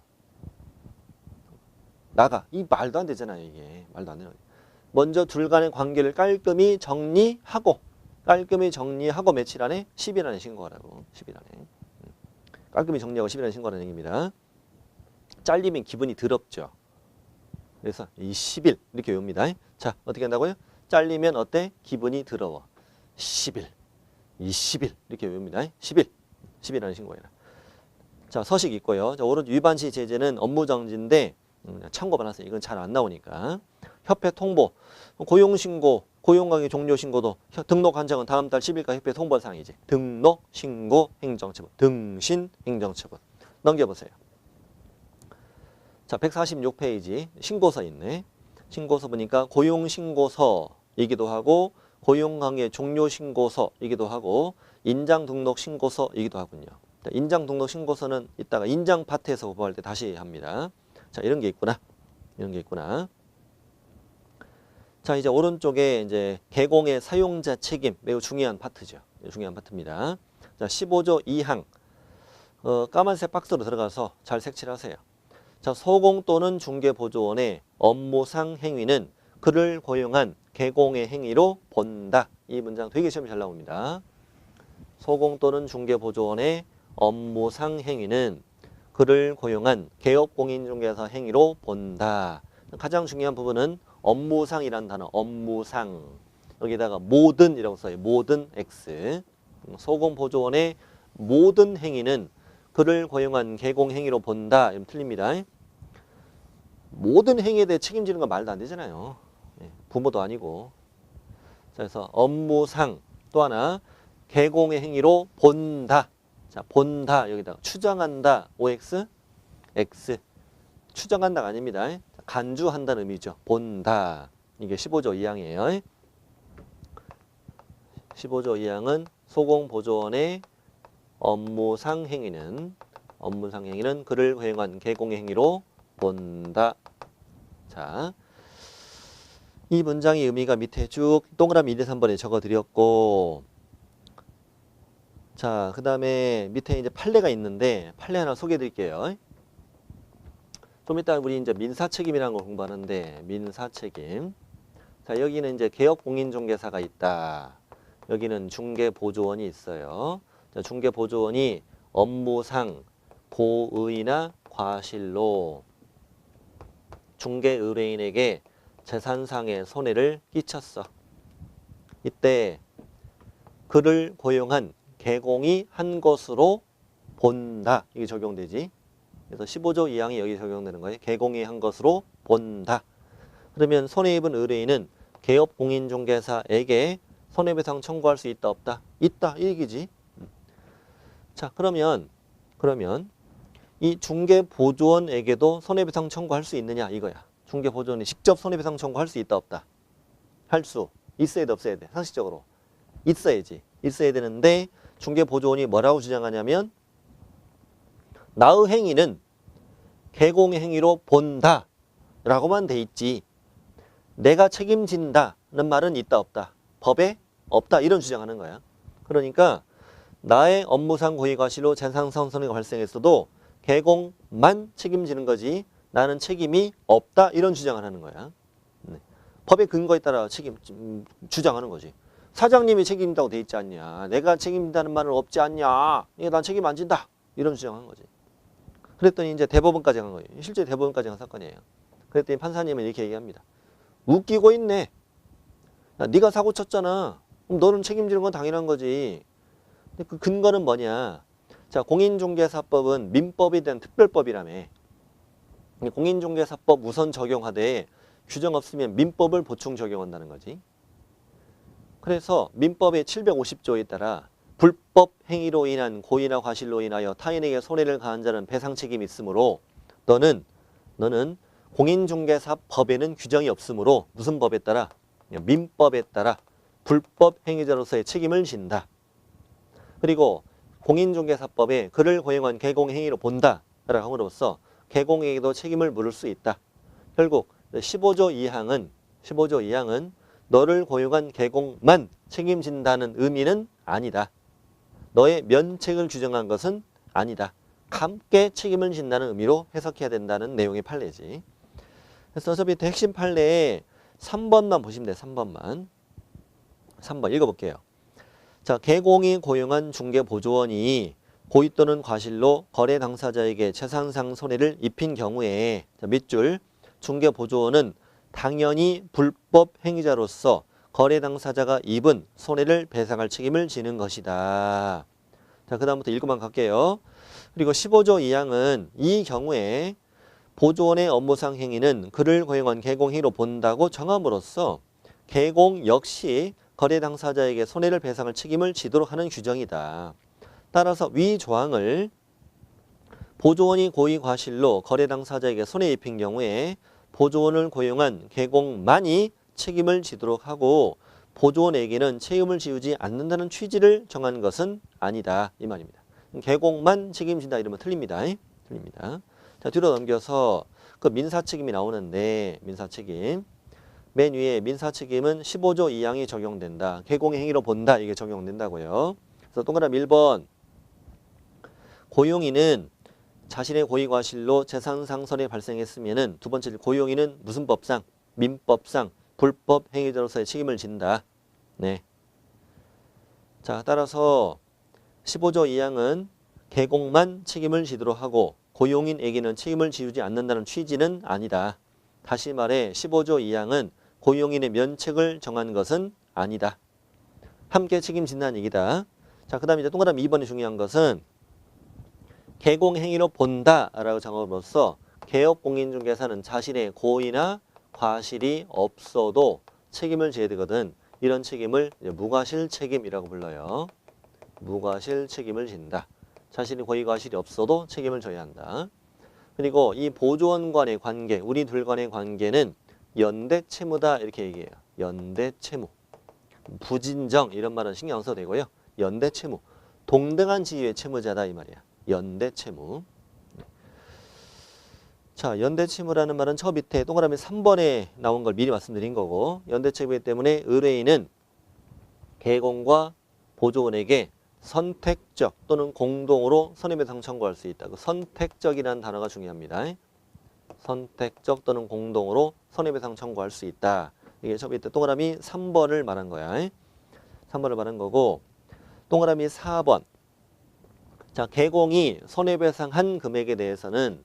나가. 이 말도 안 되잖아요. 이게 말도 안 되는 거예요. 먼저 둘 간의 관계를 깔끔히 정리하고 며칠 안에 10일 안에 신고하라고. 10일 안에. 깔끔히 정리하고 10일 안에 신고하라는 얘기입니다. 잘리면 기분이 더럽죠. 그래서 이 10일 이렇게 외웁니다. 자, 어떻게 한다고요? 잘리면 어때? 기분이 더러워. 10일, 20일 이렇게 외웁니다. 10일 안에 신고해라. 자, 서식 있고요. 자, 오른쪽 위반시 제재는 업무정지인데 참고만 하세요. 이건 잘 안 나오니까. 협회 통보, 고용신고, 고용관계 종료신고도 등록관청은 다음 달 10일까지 협회 통보사항이지. 등록, 신고, 행정처분, 등신, 행정처분. 넘겨보세요. 자, 146페이지 신고서 있네. 신고서 보니까 고용신고서이기도 하고 고용관계 종료신고서이기도 하고 인장등록신고서이기도 하군요. 자, 인장등록신고서는 이따가 인장 파트에서 공부할 때 다시 합니다. 자, 이런 게 있구나. 자, 이제 오른쪽에 이제 개공의 사용자 책임 매우 중요한 파트죠. 중요한 파트입니다. 자, 15조 2항 까만색 박스로 들어가서 잘 색칠을 하세요. 자, 소공 또는 중개보조원의 업무상 행위는 그를 고용한 개공의 행위로 본다. 이 문장 되게 시험에 잘 나옵니다. 소공 또는 중개보조원의 업무상 행위는 그를 고용한 개업공인중개사 행위로 본다. 가장 중요한 부분은 업무상이라는 단어, 업무상. 여기다가 모든이라고 써요. 모든 X. 소공보조원의 모든 행위는 그를 고용한 개공행위로 본다. 이러면 틀립니다. 모든 행위에 대해 책임지는 건 말도 안 되잖아요. 부모도 아니고. 그래서 업무상 또 하나 개공의 행위로 본다. 자, 본다 여기다가 추정한다. OX, X. 추정한다가 아닙니다. 간주한다는 의미죠. 본다. 이게 15조 2항이에요. 15조 2항은 소공보조원의 업무상 행위는 그를 고용한 개공의 행위로 본다. 자, 이 문장의 의미가 밑에 쭉 동그라미 1, 2, 3번에 적어드렸고, 자, 그 다음에 밑에 이제 판례가 있는데 판례 하나 소개해드릴게요. 좀 이따 우리 이제 민사책임이라는 걸 공부하는데 민사책임. 자, 여기는 이제 개업공인중개사가 있다. 여기는 중개보조원이 있어요. 자, 중개보조원이 업무상 고의나 과실로 중개의뢰인에게 재산상의 손해를 끼쳤어. 이때 그를 고용한 개공이 한 것으로 본다. 이게 적용되지. 그래서 15조 2항이 여기 적용되는 거예요. 개공이 한 것으로 본다. 그러면 손해입은 의뢰인은 개업 공인중개사에게 손해배상 청구할 수 있다 없다? 있다 이 얘기지. 자 그러면 이 중개보조원에게도 손해배상 청구할 수 있느냐 이거야. 중개보조원이 직접 손해배상 청구할 수 있다 없다? 할 수 있어야 돼 없어야 돼? 상식적으로 있어야지. 있어야 되는데 중개보조원이 뭐라고 주장하냐면 나의 행위는 개공의 행위로 본다 라고만 돼 있지 내가 책임진다는 말은 있다 없다? 법에 없다 이런 주장하는 거야. 그러니까 나의 업무상 고의과실로 재산상 손해가 발생했어도 개공만 책임지는 거지 나는 책임이 없다 이런 주장을 하는 거야. 네. 법의 근거에 따라 주장하는 거지. 사장님이 책임진다고 돼 있지 않냐. 내가 책임진다는 말은 없지 않냐. 난 책임 안 진다. 이런 주장한 거지. 그랬더니 이제 대법원까지 간 거예요. 실제 대법원까지 간 사건이에요. 그랬더니 판사님은 이렇게 얘기합니다. 웃기고 있네. 야, 네가 사고 쳤잖아. 그럼 너는 책임지는 건 당연한 거지. 근데 그 근거는 뭐냐. 자, 공인중개사법은 민법에 대한 특별법이라며. 공인중개사법 우선 적용하되 규정 없으면 민법을 보충 적용한다는 거지. 그래서 민법의 750조에 따라 불법 행위로 인한 고의나 과실로 인하여 타인에게 손해를 가한 자는 배상 책임이 있으므로 너는 공인중개사법에는 규정이 없으므로 무슨 법에 따라? 민법에 따라 불법 행위자로서의 책임을 진다. 그리고 공인중개사법에 그를 고용한 개공행위로 본다 라고 함으로써 개공에게도 책임을 물을 수 있다. 결국 15조 2항은 너를 고용한 개공만 책임진다는 의미는 아니다. 너의 면책을 규정한 것은 아니다. 함께 책임을 진다는 의미로 해석해야 된다는 내용의 판례지. 그래서 어차피 핵심 판례에 3번만 보시면 돼요. 3번만. 3번 읽어볼게요. 자, 개공이 고용한 중개보조원이 고의 또는 과실로 거래 당사자에게 재산상 손해를 입힌 경우에 밑줄 중개보조원은 당연히 불법 행위자로서 거래 당사자가 입은 손해를 배상할 책임을 지는 것이다. 자, 그 다음부터 읽고만 갈게요. 그리고 15조 2항은 이 경우에 보조원의 업무상 행위는 그를 고용한 개공행위로 본다고 정함으로써 개공 역시 거래 당사자에게 손해를 배상할 책임을 지도록 하는 규정이다. 따라서 위 조항을 보조원이 고의 과실로 거래 당사자에게 손해 입힌 경우에 보조원을 고용한 개공만이 책임을 지도록 하고 보조원에게는 책임을 지우지 않는다는 취지를 정한 것은 아니다. 이 말입니다. 개공만 책임진다 이러면 틀립니다. 틀립니다. 자, 뒤로 넘겨서 그 민사책임이 나오는데 민사책임. 맨 위에 민사책임은 15조 2항이 적용된다. 개공의 행위로 본다. 이게 적용된다고요. 그래서 동그라미 1번. 고용인은 자신의 고의과실로 재산상 손해 발생했으면은 두 번째 고용인은 무슨 법상? 민법상 불법 행위자로서의 책임을 진다. 네. 자, 따라서 15조 2항은 개공만 책임을 지도록 하고 고용인에게는 책임을 지우지 않는다는 취지는 아니다. 다시 말해 15조 2항은 고용인의 면책을 정한 것은 아니다. 함께 책임진다는 얘기다. 자, 그 다음에 이제 동그라미 2번이 중요한 것은 개공행위로 본다라고 정함으로써 개업공인중개사는 자신의 고의나 과실이 없어도 책임을 져야 되거든. 이런 책임을 무과실 책임이라고 불러요. 무과실 책임을 진다. 자신의 고의 과실이 없어도 책임을 져야 한다. 그리고 이 보조원 간의 관계, 우리 둘 간의 관계는 연대채무다 이렇게 얘기해요. 연대채무. 부진정 이런 말은 신경 안 써도 되고요. 연대채무. 동등한 지위의 채무자다 이 말이야. 연대채무. 자, 연대채무라는 말은 저 밑에 동그라미 3번에 나온 걸 미리 말씀드린 거고 연대채무이기 때문에 의뢰인은 개공과 보조원에게 선택적 또는 공동으로 손해배상 청구할 수 있다. 그 선택적이라는 단어가 중요합니다. 선택적 또는 공동으로 손해배상 청구할 수 있다. 이게 저 밑에 동그라미 3번을 말한 거야. 3번을 말한 거고 동그라미 4번. 자, 개공이 손해배상한 금액에 대해서는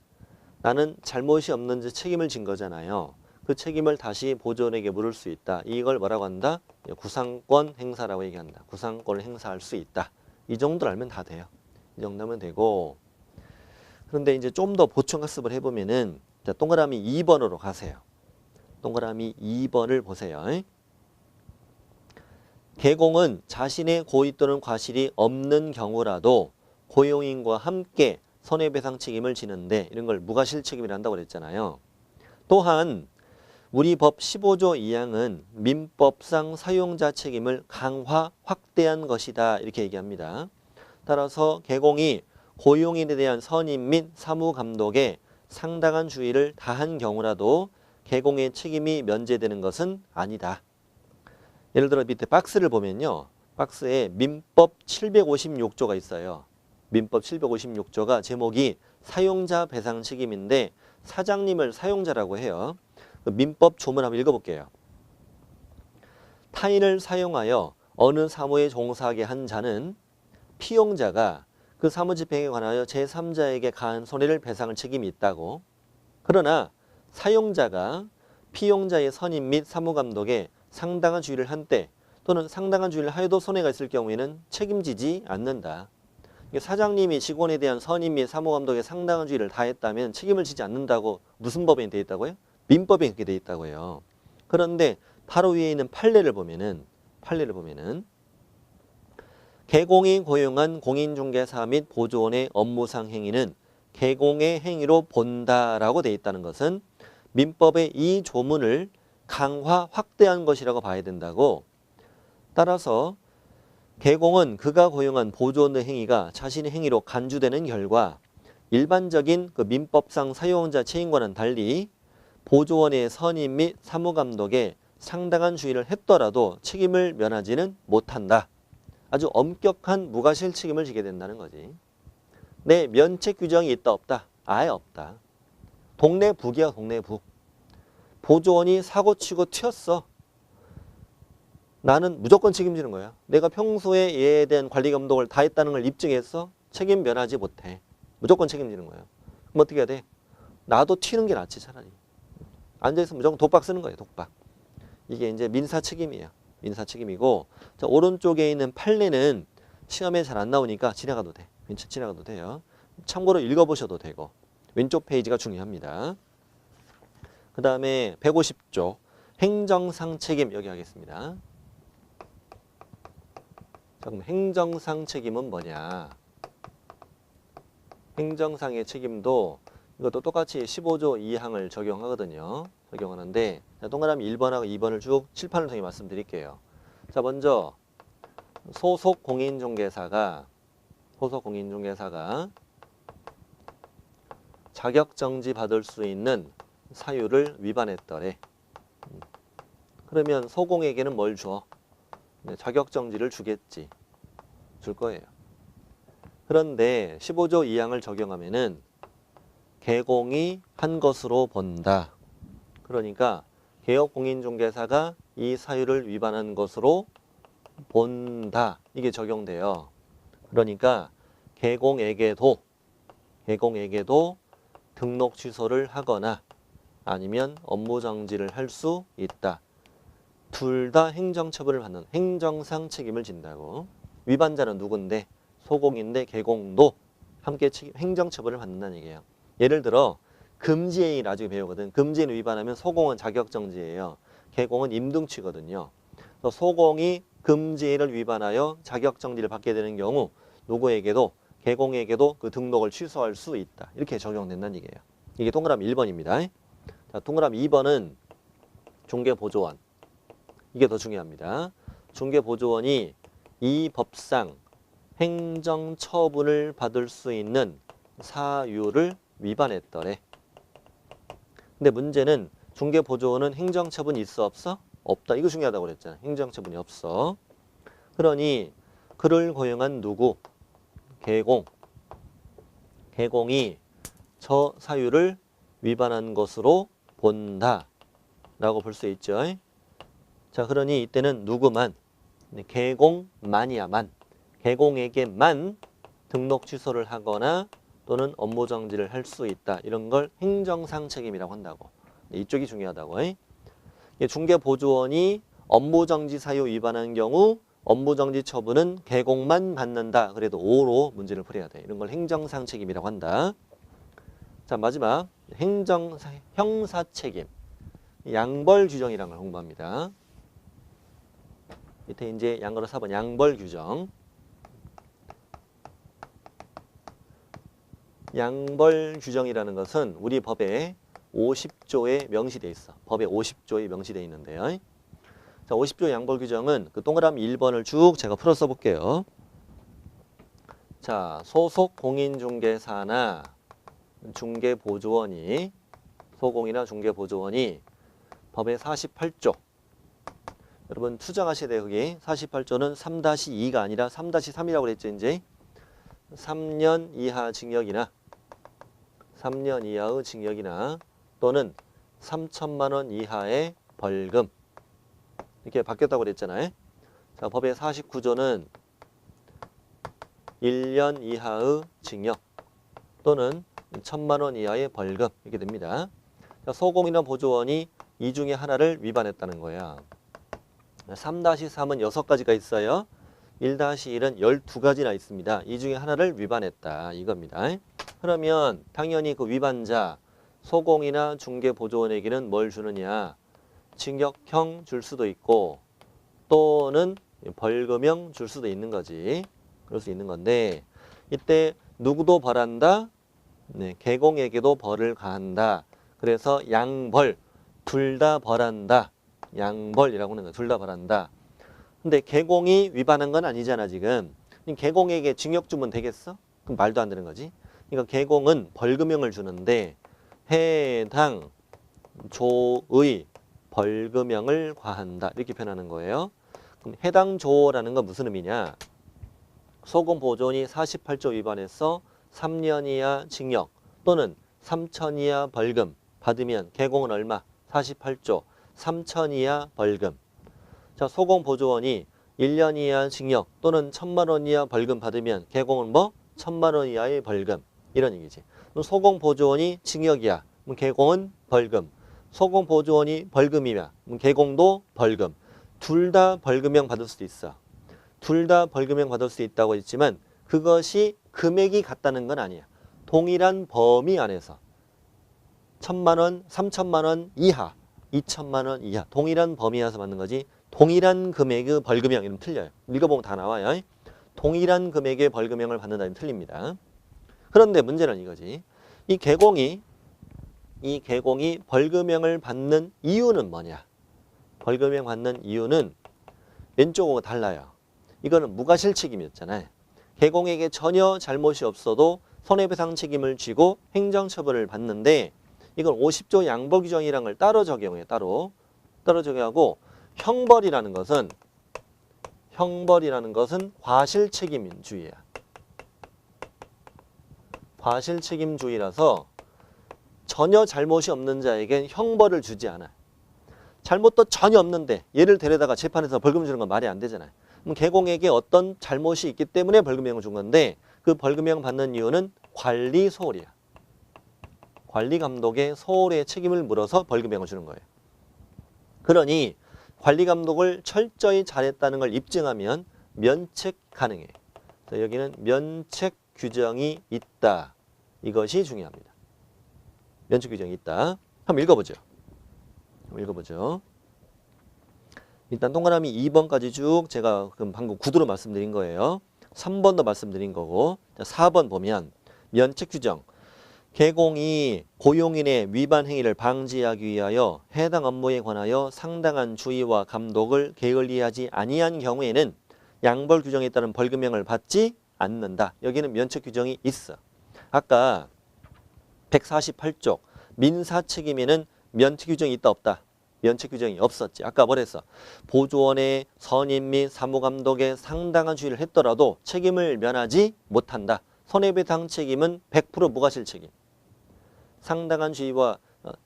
나는 잘못이 없는지 책임을 진 거잖아요. 그 책임을 다시 보조원에게 물을 수 있다. 이걸 뭐라고 한다? 구상권 행사라고 얘기한다. 구상권을 행사할 수 있다. 이 정도를 알면 다 돼요. 이 정도면 되고, 그런데 이제 좀 더 보충 학습을 해보면은, 자, 동그라미 2번으로 가세요. 동그라미 2번을 보세요. 개공은 자신의 고의 또는 과실이 없는 경우라도 고용인과 함께 손해배상 책임을 지는데, 이런 걸 무과실 책임이라 한다고 그랬잖아요. 또한 우리 법 15조 2항은 민법상 사용자 책임을 강화, 확대한 것이다. 이렇게 얘기합니다. 따라서 개공이 고용인에 대한 선임 및 사무감독에 상당한 주의를 다한 경우라도 개공의 책임이 면제되는 것은 아니다. 예를 들어 밑에 박스를 보면요. 박스에 민법 756조가 있어요. 민법 756조가 제목이 사용자 배상 책임인데 사장님을 사용자라고 해요. 민법 조문 한번 읽어볼게요. 타인을 사용하여 어느 사무에 종사하게 한 자는 피용자가 그 사무집행에 관하여 제3자에게 가한 손해를 배상할 책임이 있다고. 그러나 사용자가 피용자의 선임 및 사무감독에 상당한 주의를 한 때 또는 상당한 주의를 하여도 손해가 있을 경우에는 책임지지 않는다. 사장님이 직원에 대한 선임 및 사무감독에 상당한 주의를 다했다면 책임을 지지 않는다고 무슨 법에 되어 있다고요? 민법에 그렇게 되어 있다고요. 그런데 바로 위에 있는 판례를 보면은 개공이 고용한 공인중개사 및 보조원의 업무상 행위는 개공의 행위로 본다라고 되어 있다는 것은 민법의 이 조문을 강화, 확대한 것이라고 봐야 된다고. 따라서 개공은 그가 고용한 보조원의 행위가 자신의 행위로 간주되는 결과 일반적인 그 민법상 사용자 책임과는 달리 보조원의 선임 및 사무감독에 상당한 주의를 했더라도 책임을 면하지는 못한다. 아주 엄격한 무과실 책임을 지게 된다는 거지. 내 면책 규정이 있다 없다? 아예 없다. 동네 북이야, 동네 북. 보조원이 사고치고 튀었어. 나는 무조건 책임지는 거야. 내가 평소에 얘에 대한 관리 감독을 다 했다는 걸 입증했어? 책임 면하지 못해. 무조건 책임지는 거야. 그럼 어떻게 해야 돼? 나도 튀는 게 낫지 차라리. 앉아있으면 무조건 독박 쓰는 거예요. 독박. 이게 이제 민사 책임이에요. 민사 책임이고, 자, 오른쪽에 있는 판례는 시험에 잘 안 나오니까 지나가도 돼. 지나가도 돼요. 참고로 읽어보셔도 되고. 왼쪽 페이지가 중요합니다. 그 다음에 150조 행정상 책임 여기 하겠습니다. 자, 그럼 행정상 책임은 뭐냐? 행정상의 책임도 이것도 똑같이 15조 2항을 적용하거든요. 적용하는데 자, 동그라미 1번하고 2번을 쭉 칠판을 통해 말씀드릴게요. 자, 먼저 소속 공인중개사가 자격정지 받을 수 있는 사유를 위반했더래. 그러면 소공에게는 뭘 줘? 자격정지를 주겠지. 줄 거예요. 그런데 15조 2항을 적용하면은 개공이 한 것으로 본다. 그러니까 개업공인중개사가 이 사유를 위반한 것으로 본다. 이게 적용돼요. 그러니까 개공에게도 등록 취소를 하거나 아니면 업무 정지를 할 수 있다. 둘 다 행정처벌을 받는 행정상 책임을 진다고. 위반자는 누군데? 소공인데 개공도 함께 행정처벌을 받는다는 얘기예요. 예를 들어 금지행위 나중에 배우거든. 금지행위 위반하면 소공은 자격정지예요. 개공은 임등치거든요. 소공이 금지행위를 위반하여 자격정지를 받게 되는 경우 누구에게도 개공에게도 그 등록을 취소할 수 있다. 이렇게 적용된다는 얘기예요. 이게 동그라미 1번입니다. 자, 동그라미 2번은 중개보조원. 이게 더 중요합니다. 중개보조원이 이 법상 행정처분을 받을 수 있는 사유를 위반했더래. 근데 문제는 중개보조원은 행정처분이 있어 없어? 없다. 이거 중요하다고 그랬잖아. 행정처분이 없어. 그러니 그를 고용한 누구? 개공이 저 사유를 위반한 것으로 본다 라고 볼 수 있죠. 자, 그러니 이때는 누구만? 개공만이야만. 개공에게만 등록 취소를 하거나 또는 업무 정지를 할 수 있다. 이런 걸 행정상 책임이라고 한다고. 이쪽이 중요하다고. 중개보조원이 업무정지 사유 위반한 경우 업무정지 처분은 개공만 받는다. 그래도 5로 문제를 풀어야 돼. 이런 걸 행정상 책임이라고 한다. 자, 마지막 형사책임. 양벌 규정이라는 걸 공부합니다. 밑에 이제 양거로 4번 양벌 규정. 양벌 규정이라는 것은 우리 법에 50조에 명시되어 있어. 법에 50조에 명시되어 있는데요. 자, 50조 양벌 규정은 그 동그라미 1번을 쭉 제가 풀어 써볼게요. 자, 소속 공인중개사나 중개보조원이 소공이나 중개보조원이 법의 48조 여러분 투정하셔야 돼요. 거기 48조는 3-2가 아니라 3-3이라고 그랬죠. 이제 3년 이하 징역이나 3년 이하의 징역이나 또는 3천만 원 이하의 벌금 이렇게 바뀌었다고 그랬잖아요. 자, 법의 49조는 1년 이하의 징역 또는 1천만 원 이하의 벌금 이렇게 됩니다. 자, 소공인이나 보조원이 이 중에 하나를 위반했다는 거야. 3-3은 6가지가 있어요. 1-1은 12가지나 있습니다. 이 중에 하나를 위반했다 이겁니다. 그러면 당연히 그 위반자 소공이나 중개보조원에게는 뭘 주느냐. 징역형 줄 수도 있고 또는 벌금형 줄 수도 있는 거지. 그럴 수 있는 건데 이때 누구도 벌한다. 네, 개공에게도 벌을 가한다. 그래서 양벌 둘 다 벌한다. 양벌이라고 하는 거야. 둘 다 벌한다. 근데 개공이 위반한 건 아니잖아 지금. 개공에게 징역 주면 되겠어? 그럼 말도 안 되는 거지. 그러니까 개공은 벌금형을 주는데 해당 조의 벌금형을 과한다. 이렇게 표현하는 거예요. 그럼 해당 조라는 건 무슨 의미냐. 소공보조원이 48조 위반해서 3년 이하 징역 또는 3천 이하 벌금 받으면 개공은 얼마? 48조 3천 이하 벌금. 자, 소공보조원이 1년 이하 징역 또는 1천만 원 이하 벌금 받으면 개공은 뭐? 1천만 원 이하의 벌금. 이런 얘기지. 그럼 소공보조원이 징역이야. 그럼 개공은 벌금. 소공보조원이 벌금이야. 그럼 개공도 벌금. 둘 다 벌금형 받을 수도 있어. 둘 다 벌금형 받을 수 있다고 했지만 그것이 금액이 같다는 건 아니야. 동일한 범위 안에서 1천만 원, 3천만 원 이하, 2천만 원 이하 동일한 범위 안에서 받는 거지. 동일한 금액의 벌금형 이러면 틀려요. 읽어보면 다 나와요. 동일한 금액의 벌금형을 받는다면 틀립니다. 그런데 문제는 이거지. 이 개공이 벌금형을 받는 이유는 뭐냐? 벌금형 받는 이유는 왼쪽하고 달라요. 이거는 무과실책임이었잖아요. 개공에게 전혀 잘못이 없어도 손해배상 책임을 지고 행정처벌을 받는데 이건 50조 양벌 규정이라는 걸 따로 적용해요. 따로 적용하고 형벌이라는 것은 과실책임주의야. 과실책임주의라서 전혀 잘못이 없는 자에겐 형벌을 주지 않아. 잘못도 전혀 없는데 얘를 데려다가 재판에서 벌금 주는 건 말이 안 되잖아요. 그럼 개공에게 어떤 잘못이 있기 때문에 벌금형을 준 건데 그 벌금형 받는 이유는 관리 소홀이야. 관리 감독의 소홀의 책임을 물어서 벌금형을 주는 거예요. 그러니 관리 감독을 철저히 잘했다는 걸 입증하면 면책 가능해. 자, 여기는 면책 규정이 있다. 이것이 중요합니다. 면책 규정이 있다. 한번 읽어보죠. 일단 동그라미 2번까지 쭉 제가 방금 구두로 말씀드린 거예요. 3번도 말씀드린 거고. 자, 4번 보면 면책 규정. 개공이 고용인의 위반 행위를 방지하기 위하여 해당 업무에 관하여 상당한 주의와 감독을 게을리하지 아니한 경우에는 양벌 규정에 따른 벌금형을 받지 않는다. 여기는 면책 규정이 있어. 아까 148쪽 민사책임에는 면책 규정이 있다 없다? 면책 규정이 없었지. 아까 뭐랬어? 보조원의 선임 및 사무감독에 상당한 주의를 했더라도 책임을 면하지 못한다. 손해배상 책임은 100% 무과실 책임. 상당한 주의와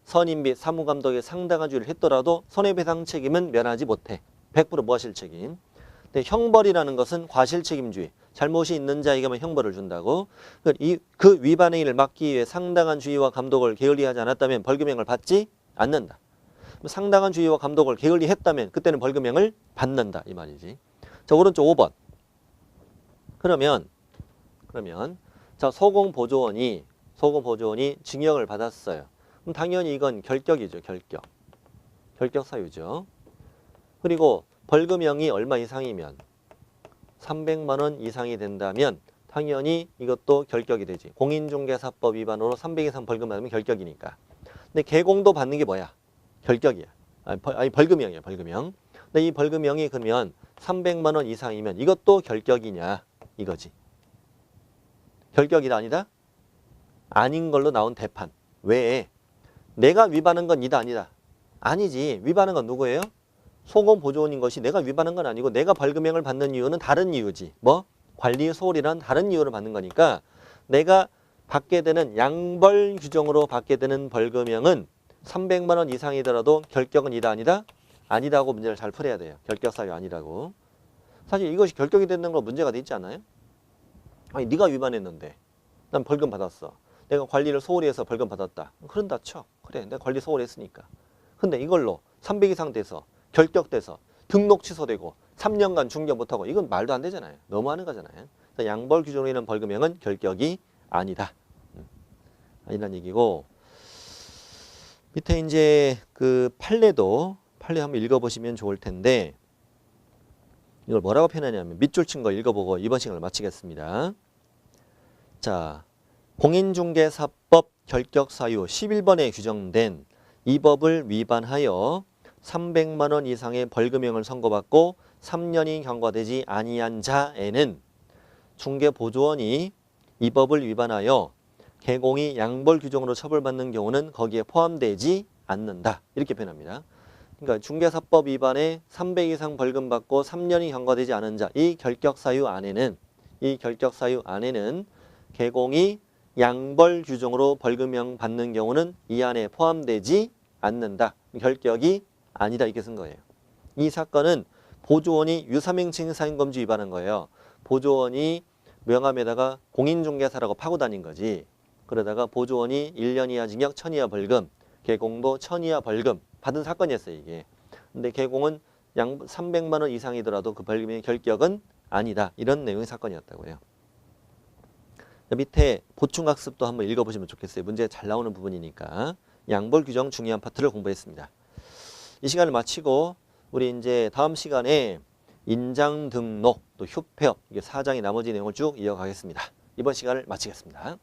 선임 및 사무감독에 상당한 주의를 했더라도 손해배상 책임은 면하지 못해. 100% 무과실 책임. 근데 형벌이라는 것은 과실책임주의. 잘못이 있는 자에게만 형벌을 준다고. 그 위반 행위를 막기 위해 상당한 주의와 감독을 게을리하지 않았다면 벌금형을 받지 않는다. 상당한 주의와 감독을 게을리 했다면 그때는 벌금형을 받는다 이 말이지. 자, 오른쪽 5번. 그러면 자, 소공보조원이 징역을 받았어요. 그럼 당연히 이건 결격이죠. 결격 사유죠. 그리고 벌금형이 얼마 이상이면 300만 원 이상이 된다면 당연히 이것도 결격이 되지. 공인중개사법 위반으로 300 이상 벌금 받으면 결격이니까. 근데 개공도 받는 게 뭐야? 결격이야. 아니 벌금형이야. 벌금형. 근데 이 벌금형이 그러면 300만 원 이상이면 이것도 결격이냐 이거지. 결격이다 아니다? 아닌 걸로 나온 대판. 왜? 내가 위반한 건 이다 아니다? 아니지. 위반한 건 누구예요? 소공보조원인 것이 내가 위반한 건 아니고 내가 벌금형을 받는 이유는 다른 이유지. 뭐? 관리 소홀이란 다른 이유를 받는 거니까 내가 받게 되는 양벌 규정으로 받게 되는 벌금형은 300만 원 이상이더라도 결격은 이다 아니다? 아니다고 문제를 잘 풀어야 돼요. 결격 사유 아니라고. 사실 이것이 결격이 되는 거 문제가 돼 있지 않아요? 아니 네가 위반했는데 난 벌금 받았어. 내가 관리를 소홀히 해서 벌금 받았다. 그런다 쳐. 그래 내가 관리 소홀히 했으니까. 근데 이걸로 300 이상 돼서 결격돼서 등록 취소되고 3년간 중개 못하고 이건 말도 안 되잖아요. 너무하는 거잖아요. 양벌 규정으로 인한 벌금형은 결격이 아니다. 아니란 얘기고 밑에 이제 그 판례 한번 읽어보시면 좋을 텐데 이걸 뭐라고 표현하냐면 밑줄 친 거 읽어보고 이번 시간을 마치겠습니다. 자, 공인중개사법 결격사유 11번에 규정된 이 법을 위반하여 300만 원 이상의 벌금형을 선고받고 3년이 경과되지 아니한 자에는 중개보조원이 이 법을 위반하여 개공이 양벌 규정으로 처벌받는 경우는 거기에 포함되지 않는다. 이렇게 표현합니다. 그러니까 중개사법 위반에 300 이상 벌금 받고 3년이 경과되지 않은 자, 이 결격사유 안에는 개공이 양벌 규정으로 벌금형 받는 경우는 이 안에 포함되지 않는다. 결격이 아니다 이렇게 쓴 거예요. 이 사건은 보조원이 유사명칭 사인검지 위반한 거예요. 보조원이 명함에다가 공인중개사라고 파고 다닌 거지. 그러다가 보조원이 1년 이하 징역 1000 이하 벌금, 개공도 1000 이하 벌금 받은 사건이었어요 이게. 근데 개공은 300만 원 이상이더라도 그 벌금의 결격은 아니다. 이런 내용의 사건이었다고요. 밑에 보충학습도 한번 읽어보시면 좋겠어요. 문제 잘 나오는 부분이니까. 양벌 규정 중요한 파트를 공부했습니다. 이 시간을 마치고 우리 이제 다음 시간에 인장 등록 또 휴폐업 이게 4장의 나머지 내용을 쭉 이어가겠습니다. 이번 시간을 마치겠습니다.